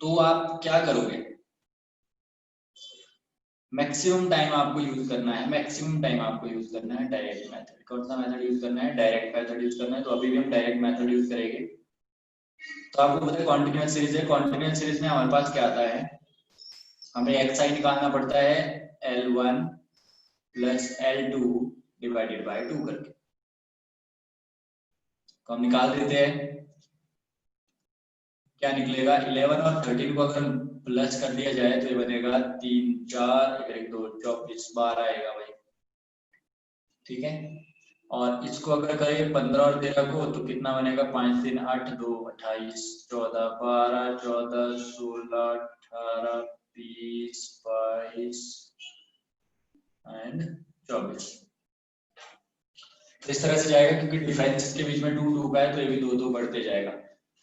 तो आप क्या करोगे, मैक्सिमम टाइम आपको यूज करना है, मैक्सिमम टाइम आपको यूज करना है डायरेक्ट मेथड। कौन सा मेथड यूज करना है? डायरेक्ट मेथड यूज करना है। तो अभी भी हम डायरेक्ट मेथड यूज करेंगे। तो आपको पता है कॉन्टिन्यूअस सीरीज है, कॉन्टिन्यूअस सीरीज में हमारे पास क्या आता है, हमें एक्स आई निकालना पड़ता है L1 plus L2 divided by 2 करके। तो हम निकाल देते हैं, क्या निकलेगा 11 और 13 को अगर प्लस कर दिया जाए तो ये बनेगा 3 4 1 2 24 12 आएगा भाई, ठीक है। और इसको अगर करें 15 और 13 को तो कितना बनेगा 5 3 8 2 28 14 12 14 16 18 20 22 एंड 24। इस तरह से जाएगा क्योंकि डिफरेंस के बीच में 2 2 का है तो ये भी 2 2 बढ़ते जाएगा।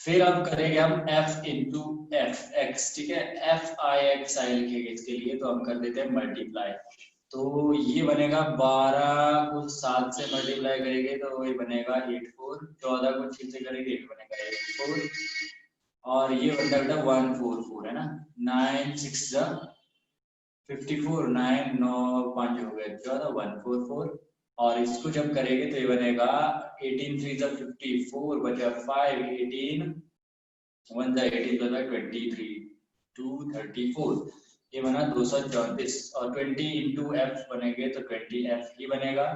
फिर अब करेंगे हम f इंटू एफ एक्स, ठीक है। एफ आई एक्स आई लिखेंगे इसके लिए, तो हम कर देते हैं मल्टीप्लाई। तो ये बनेगा 12 को 7 से मल्टीप्लाई करेंगे तो ये बनेगा 84, 14 को 6 से करेंगे ये बनेगा 84, और ये बनता है 144 है ना। 9 6 जा 54, 9 9 5 हो गए 14 144, और इसको जब करेंगे तो ये बनेगा 18 3 जा 54 बचा 5 18 1 जा 18 बचा 23 234, ये बना 234, और 20 इंटू एफ बनेंगे तो 20 एफ ही बनेगा।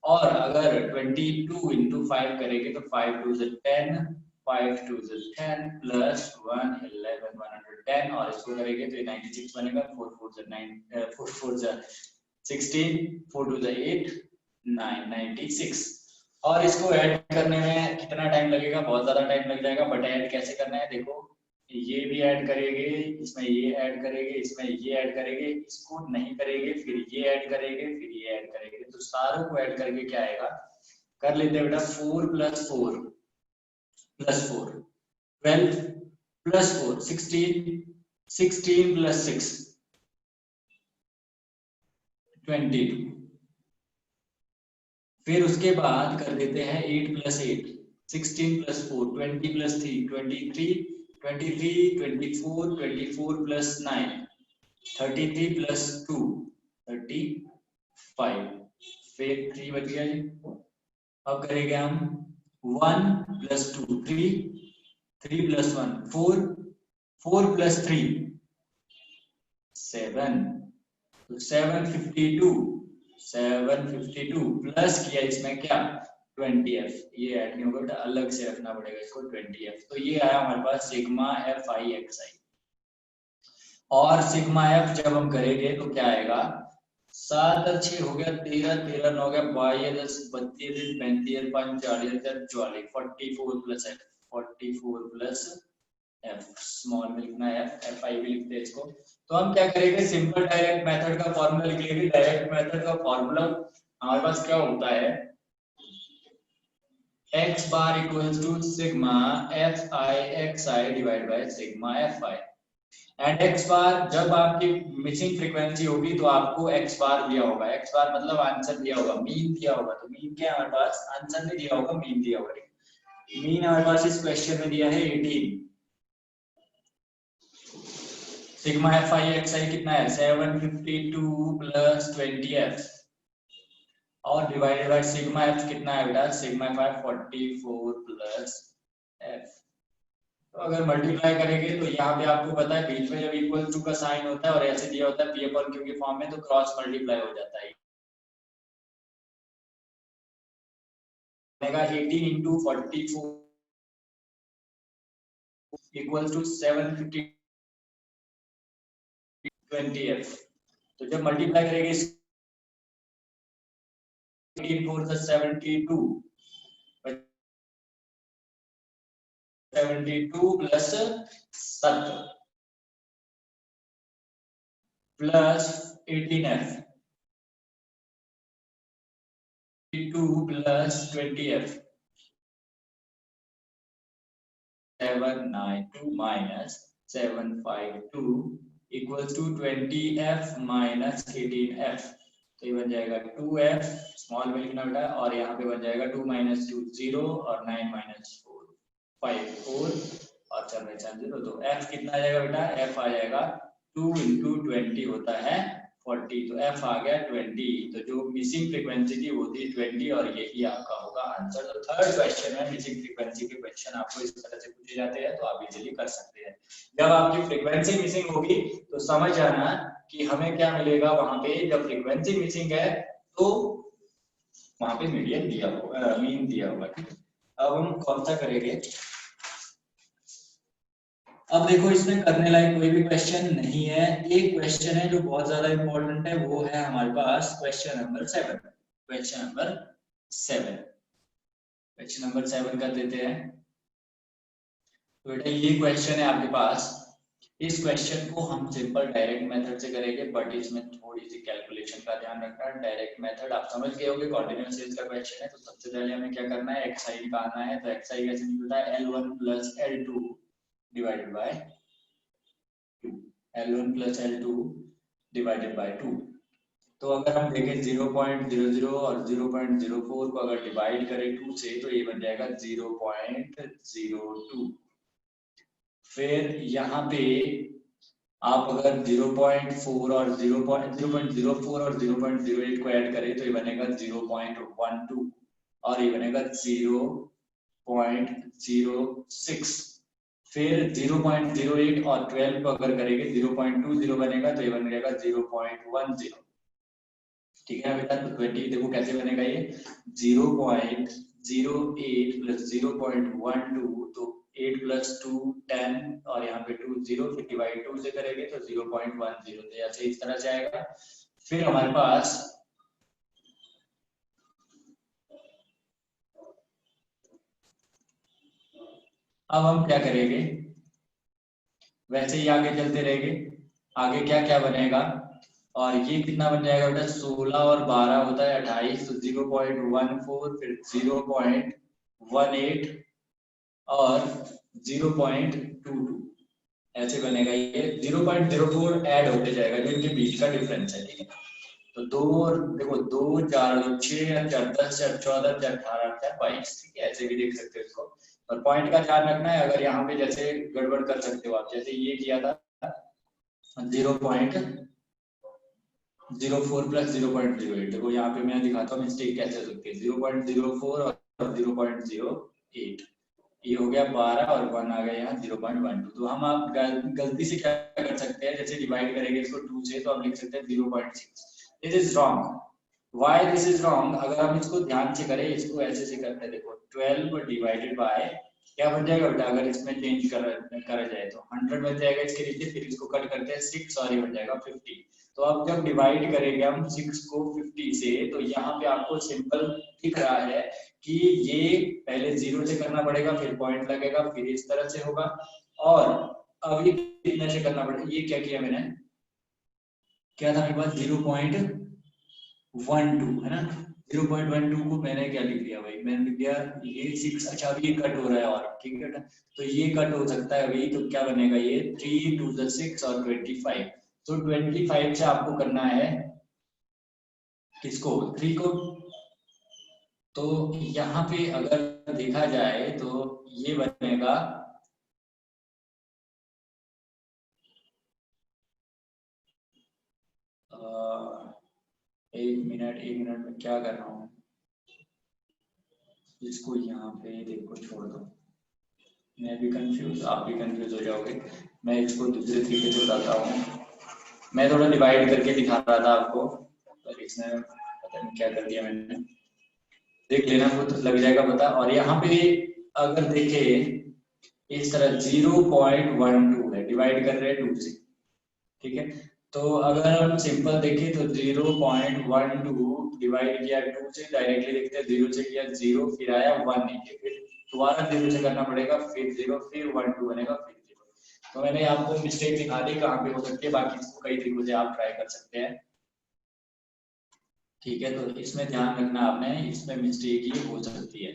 और अगर 22 इंटू 5 करेंगे तो 5 2 से 10 5 2 से 10 प्लस 1 11 110, और इसको करेंगे तो 96 बनेगा। 4 4 से 9 4 4 से 16 4 2 से 8 9 96। और इसको ऐड करने में कितना टाइम लगेगा? बहुत ज्यादा टाइम लग जाएगा, बट ऐड कैसे करना है देखो, ये भी ऐड करेंगे, इसमें ये ऐड करेंगे, इसमें ये ऐड करेंगे, इसको नहीं करेंगे, फिर ये ऐड करेंगे, फिर ये ऐड करेंगे, तो सारों को ऐड करके क्या आएगा, कर लेते हैं बेटा 4 प्लस 4 प्लस 4 12 प्लस 4 16 16 प्लस 6 22, फिर उसके बाद कर देते हैं 8 plus 8 16 plus 4 20 plus 3 23 23 24 24 plus 9 33 plus 2 35, फिर 3 बच गया जी। अब करेंगे हम 1 प्लस 2 3 3 प्लस 1 4 4 प्लस 3 7, तो 752 752 प्लस किया इसमें क्या 20f, ये ऐड नहीं होगा बेटा, अलग से रखना पड़ेगा इसको 20f। तो ये आया हमारे पास सिग्मा एफ आई एक्स आई। और सिग्मा एफ जब हम करेंगे तो क्या आएगा, 7 और 6 हो गया 13 13 9 हो गया 22 10 32 35 5 40 44 44 plus F 44 plus F, small में लिखना है एफ आई भी लिखते हैं इसको। तो हम क्या करेंगे, सिंपल डायरेक्ट मेथड का फॉर्मूला लिख लेंगे। डायरेक्ट मेथड का फॉर्मूला हमारे पास क्या होता है, x bar equals to sigma F I x i divide by sigma F i. And x bar जब आपकी मिसिंग फ्रीक्वेंसी होगी तो आपको x बार दिया होगा, x बार मतलब आंसर दिया होगा, मीन दिया होगा। तो मीन क्या है हमारे पास, आंसर नहीं दिया होगा, मीन दिया होगा। मीन हमारे पास इस क्वेश्चन में दिया है 18। सिग्मा एफ आई एक्स आई कितना है 752 प्लस 20f, और डिवाइडेड बाय सिग्मा एफ कितना है बेटा, सिग्मा एफ 44 प्लस एफ। तो अगर मल्टीप्लाई करेंगे तो यहाँ पे आपको पता है बीच में जब इक्वल टू का साइन होता है और ऐसे दिया होता है पी अपॉन क्यू के फॉर्म में, तो क्रॉस मल्टीप्लाई हो जाता है। 18 इंटू 44 इक्वल टू 750 20f। तो जब मल्टीप्लाई करेंगे 18 4 72 72 plus 7 plus 18f 2 plus 20f 792 minus 752 equals to 20f minus 18f। तो ये बन जाएगा 2f, स्मॉल में लिखना बेटा, और यहाँ पे बन जाएगा 2 माइनस 2 0 और 9 माइनस 4 5 4 और 4 0। तो f कितना आ जाएगा बेटा, f आ जाएगा 2 इंटू 20 होता है 40, तो f आ गया 20। तो जो मिसिंग फ्रीक्वेंसी थी वो थी 20 और यही आपका होगा आंसर। तो थर्ड क्वेश्चन में मिसिंग फ्रीक्वेंसी के क्वेश्चन आपको इस तरह से पूछे जाते हैं, तो आप इजीली कर सकते हैं। जब आपकी फ्रीक्वेंसी मिसिंग होगी तो समझ जाना कि हमें क्या मिलेगा वहां पे। जब फ्रीक्वेंसी मिसिंग है तो वहां पे मीडियन दिया होगा, मीन दिया होगा। ठीक है, अब हम कौन सा करेंगे। अब देखो इसमें करने लायक कोई भी क्वेश्चन नहीं है। एक क्वेश्चन है जो बहुत ज्यादा इंपॉर्टेंट है, वो है हमारे पास question number 7। Question number 7, question number 7 कर देते हैं। तो बेटा ये क्वेश्चन है आपके पास। इस क्वेश्चन को हम सिंपल डायरेक्ट मेथड से करेंगे, बट इसमें थोड़ी सी कैलकुलेशन का ध्यान रखना है। डायरेक्ट मेथड आप समझ गए होंगे, कॉन्टिन्यूअस सीरीज का क्वेश्चन है। तो सबसे पहले हमें क्या करना है, xi निकालना है। तो xi कैसे निकलता है, L1 plus L2 divided by 2, L1 plus L2 divided by 2। तो अगर हम देखें 0.00 और 0.04 को अगर डिवाइड करें 2 से तो ये बन जाएगा 0.02। फिर यहाँ पे आप अगर 0.4 और 0.04 और 0.08 को ऐड करें तो ये बनेगा 0.12 और ये बनेगा 0.06। फिर 0.08 और 12 को अगर करेंगे 0.20 बनेगा, तो ये बन जाएगा 0.10। ठीक है बेटा, तो 20 देखो कैसे बनेगा ये 0.08 प्लस 0.12, तो 8 प्लस 2 10 और यहाँ पे 2 0, फिर डिवाइड 2 से करेंगे तो 0.10, तो ऐसे इस तरह से आएगा। फिर हमारे पास अब हम क्या करेंगे, वैसे ही आगे चलते रहेंगे। आगे क्या क्या बनेगा, और ये कितना बन जाएगा बेटा, 16 और 12 होता है 28, तो 0.14, फिर 0.18 और 0.22 ऐसे बनेगा। ये 0.04 ऐड होते जाएगा, जो इनके बीच का डिफरेंस है। ठीक है, तो दो देखो 2 4 6 4 10 4 14 4 18 4 22। ठीक है, ऐसे भी देख सकते हो इसको। और पॉइंट का ध्यान रखना है, अगर यहाँ पे जैसे गड़बड़ कर सकते हो आप, जैसे ये किया था 0.04 प्लस 0.08। देखो यहाँ पे मैं दिखाता हूँ मिस्टेक कैसे हो सकती है। 0.04 और 0.08, ये हो गया 12 और 1 आ गया यहाँ 0.12। तो हम आप गलती से क्या कर सकते हैं, जैसे डिवाइड करेंगे इसको 2 से तो आप लिख सकते हैं 0.6। This is wrong. Why this is wrong, अगर हम इसको ध्यान से करें, इसको ऐसे से करते हैं। देखो 12 डिवाइडेड बाय क्या बन जाएगा बेटा, अगर इसमें चेंज करा जाए तो 100 बन जाएगा इसके नीचे, फिर इसको कट करते हैं 6 और ये बन जाएगा 50। तो अब जब डिवाइड करेंगे हम 6 को 50 से, तो यहाँ पे आपको सिंपल दिख रहा है कि ये पहले 0 से करना पड़ेगा, फिर पॉइंट लगेगा, फिर इस तरह से होगा, और अब ये कितने से करना पड़ेगा। ये क्या किया मैंने, क्या था मेरे पास 0.12 है ना, 0.12 को मैंने क्या लिख दिया भाई, मैंने लिख दिया ये 6। अच्छा अभी ये कट हो रहा है, और ठीक है, तो ये कट हो सकता है अभी, तो क्या बनेगा ये 3 2 6 और 25। तो 25 से आपको करना है किसको, 3 को। तो यहाँ पे अगर देखा जाए तो ये बनेगा एक मिनट में क्या कर रहा हूँ, इसको यहाँ पे देखो छोड़ दो, मैं भी कंफ्यूज आप भी कंफ्यूज हो जाओगे। मैं इसको दूसरे तरीके से बताता हूँ। मैं थोड़ा डिवाइड करके दिखा रहा था आपको, पर इसमें पता नहीं क्या कर दिया मैंने, देख लेना वो तो लग जाएगा पता। और यहाँ पे अगर देखे इस तरह 0.12 है, डिवाइड कर रहे हैं 2 से। ठीक है, तो अगर हम सिंपल देखें तो 0.12 डिवाइड किया 2 से, डायरेक्टली देखते हैं 0 से किया 0, फिर आया 1 नीचे, फिर दोबारा 0 से करना पड़ेगा, फिर 0, फिर 12 बनेगा, फिर 0। तो मैंने आपको मिस्टेक दिखा दी कहाँ पे हो सकती है, बाकी इसको कई तरीकों से आप ट्राई कर सकते हैं। ठीक है, तो इसमें ध्यान रखना आपने, इसमें मिस्टेक ये हो सकती है,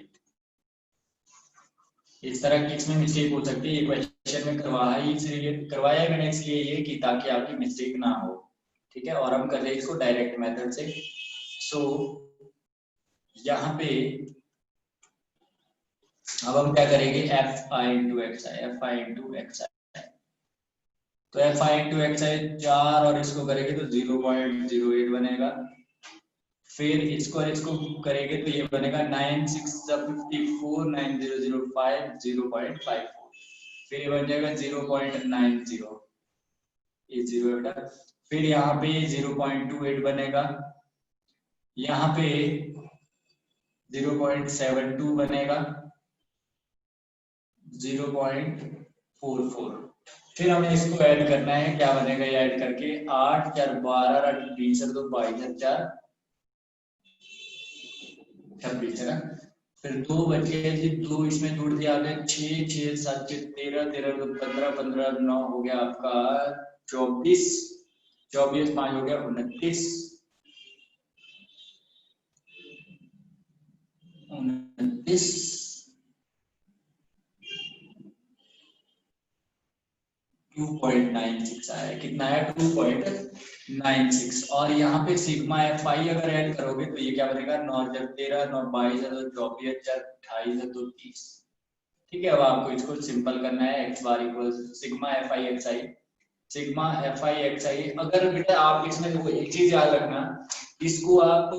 इस तरह की इसमें मिस्टेक हो सकती है। ये क्वेश्चन में करवाया है मैंने इसलिए ये कि ताकि आपकी मिस्टेक ना हो। ठीक है, और हम कर रहे हैं इसको डायरेक्ट मेथड से। सो यहाँ पे अब हम क्या करेंगे, F I into X I, F I into X I. तो F I into X I 4 और इसको करेंगे तो 0.08 बनेगा। फिर इसको और इसको करेंगे तो ये बनेगा 9 6 54 9005 0.54। फिर ये बन जाएगा 0.90, ये 0 बेटा। फिर यहाँ पे 0.28 बनेगा, यहाँ पे 0.72 बनेगा, 0.44। फिर हमें इसको ऐड करना है, क्या बनेगा ये ऐड करके 8 4 12 8 20 तो 22 4 26 है ना। फिर 2 बचे जी, 2 इसमें जोड़ दिया आगे 6 6 7 13 13 15 15 9 हो गया आपका 24 24 5 हो गया 29 29 2.96 आया। कितना आया 2.96। और यहाँ पे सिग्मा एफ आई अगर ऐड करोगे तो ये क्या बनेगा 9 13 9 22 है तो 24 28 है तो 30। ठीक है, अब आपको इसको सिंपल करना है। X bar equal sigma F I x I, sigma F I x I. अगर बेटा आप इसमें देखो एक चीज याद रखना, इसको आप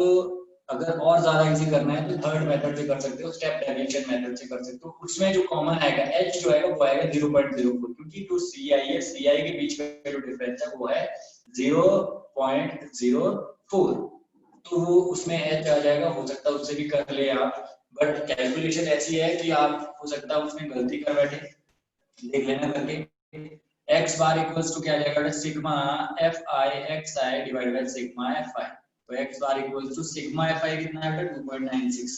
अगर और ज्यादा इजी करना है तो थर्ड मेथड से कर सकते हो, स्टेप डेविएशन मेथड से कर सकते हो। उसमें जो कॉमन आएगा h जो आएगा वो आएगा 0.04, क्योंकि जो ci है ci के बीच में जो डिफरेंस है वो है 0.04, तो वो उसमें h आ जाएगा। हो सकता है उससे भी कर ले आप, बट कैलकुलेशन ऐसी है कि आप हो सकता है उसमें गलती कर बैठे, देख लेना करके। x बार इक्वल्स टू क्या आ जाएगा sigma F I x i divide by sigma F i. तो x bar equals to sigma F i कितना है 2.96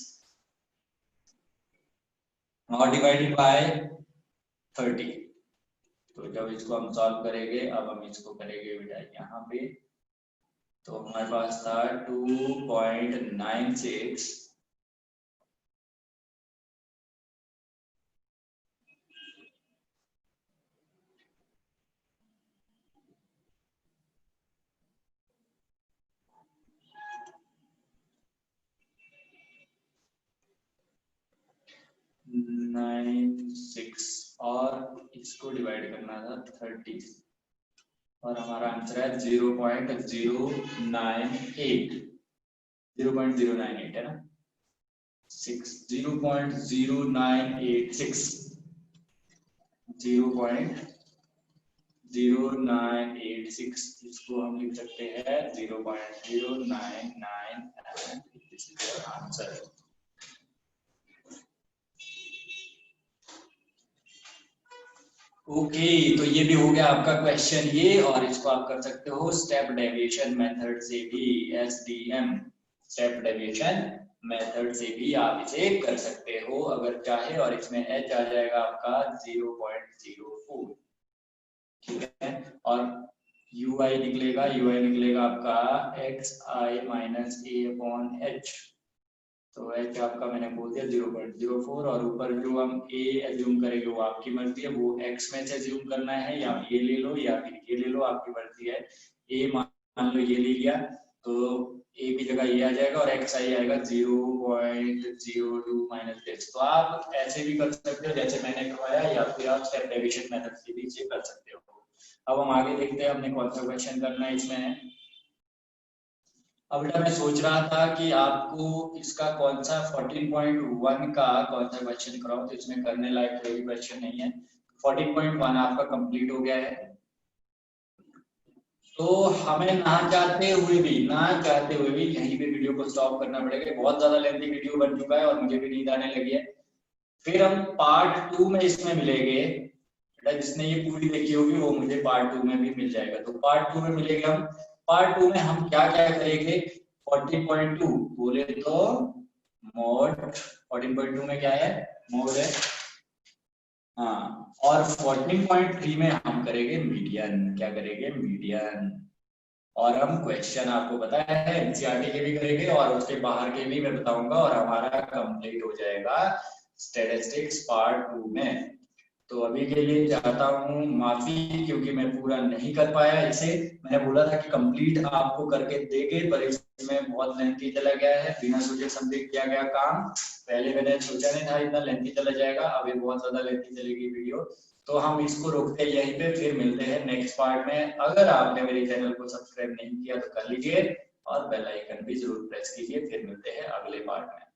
और डिवाइडेड बाय 30। तो जब इसको हम सॉल्व करेंगे, अब हम इसको करेंगे बेटा यहाँ पे, तो हमारे पास था 2.96 96 और इसको डिवाइड करना था 30 और हमारा आंसर है 0.098 है ना 0.0986 0.0986 इसको हम लिख सकते हैं 0.0999 आंसर। ओके, तो ये भी हो गया आपका क्वेश्चन ये, और इसको आप कर सकते हो स्टेप डेविएशन मेथड से भी, एसडीएम स्टेप डेविएशन मेथड से भी आप इसे कर सकते हो अगर चाहे। और इसमें h आ जाएगा आपका 0.04, ठीक है। और ui निकलेगा आपका xi minus a upon h, तो h आपका मैंने बोल दिया 0.04। और ऊपर जो हम a एज्यूम करेंगे वो आपकी मर्जी है, वो x में से एज्यूम करना है या ये ले लो या फिर ये ले लो, आपकी मर्जी है। a मान लो ये ले लिया तो a की जगह ये आ जाएगा और xi आएगा 0.02 माइनस x। तो आप ऐसे भी कर सकते हो जैसे मैंने करवाया, या फिर आप स्टेप डेविएशन मेथड से भी इसे कर सकते हो। अब हम आगे देखते हैं हमने कौन सा क्वेश्चन करना है इसमें। अब बेटा मैं सोच रहा था कि आपको इसका कौन सा 14.1 का कौन सा क्वेश्चन कराऊं, तो इसमें करने लायक कोई भी क्वेश्चन नहीं है। 14.1 आपका कंप्लीट हो गया है, तो हमें ना चाहते हुए भी यहीं पे वीडियो को स्टॉप करना पड़ेगा। बहुत ज्यादा लेंथी वीडियो बन चुका है और मुझे भी नींद आने लगी है। फिर हम पार्ट 2 में इसमें मिलेंगे बेटा, जिसने ये पूरी देखी होगी वो मुझे पार्ट 2 में भी मिल जाएगा। तो पार्ट 2 में मिलेंगे हम। पार्ट 2 में हम क्या क्या करेंगे, 14.2 बोले तो मोड, 14.2 में क्या है मोड है, हाँ। और 14.3 में हम करेंगे मीडियन, क्या करेंगे मीडियन। और हम क्वेश्चन आपको पता है एनसीईआरटी के भी करेंगे और उसके बाहर के भी मैं बताऊंगा, और हमारा कंप्लीट हो जाएगा स्टैटिस्टिक्स पार्ट 2 में। तो अभी के लिए चाहता हूँ माफी, क्योंकि मैं पूरा नहीं कर पाया इसे। मैंने बोला था कि कंप्लीट आपको करके देंगे, पर इसमें बहुत लेंथी चला गया है, बिना सोचे समझे किया गया काम। पहले मैंने सोचा नहीं था इतना लेंथी चला जाएगा, अब ये बहुत ज्यादा लेंथी चलेगी वीडियो। तो हम इसको रोकते हैं यहीं पे, फिर मिलते हैं नेक्स्ट पार्ट में। अगर आपने मेरे चैनल को सब्सक्राइब नहीं किया तो कर लीजिए और बेल आइकन भी जरूर प्रेस कीजिए। फिर मिलते हैं अगले पार्ट में।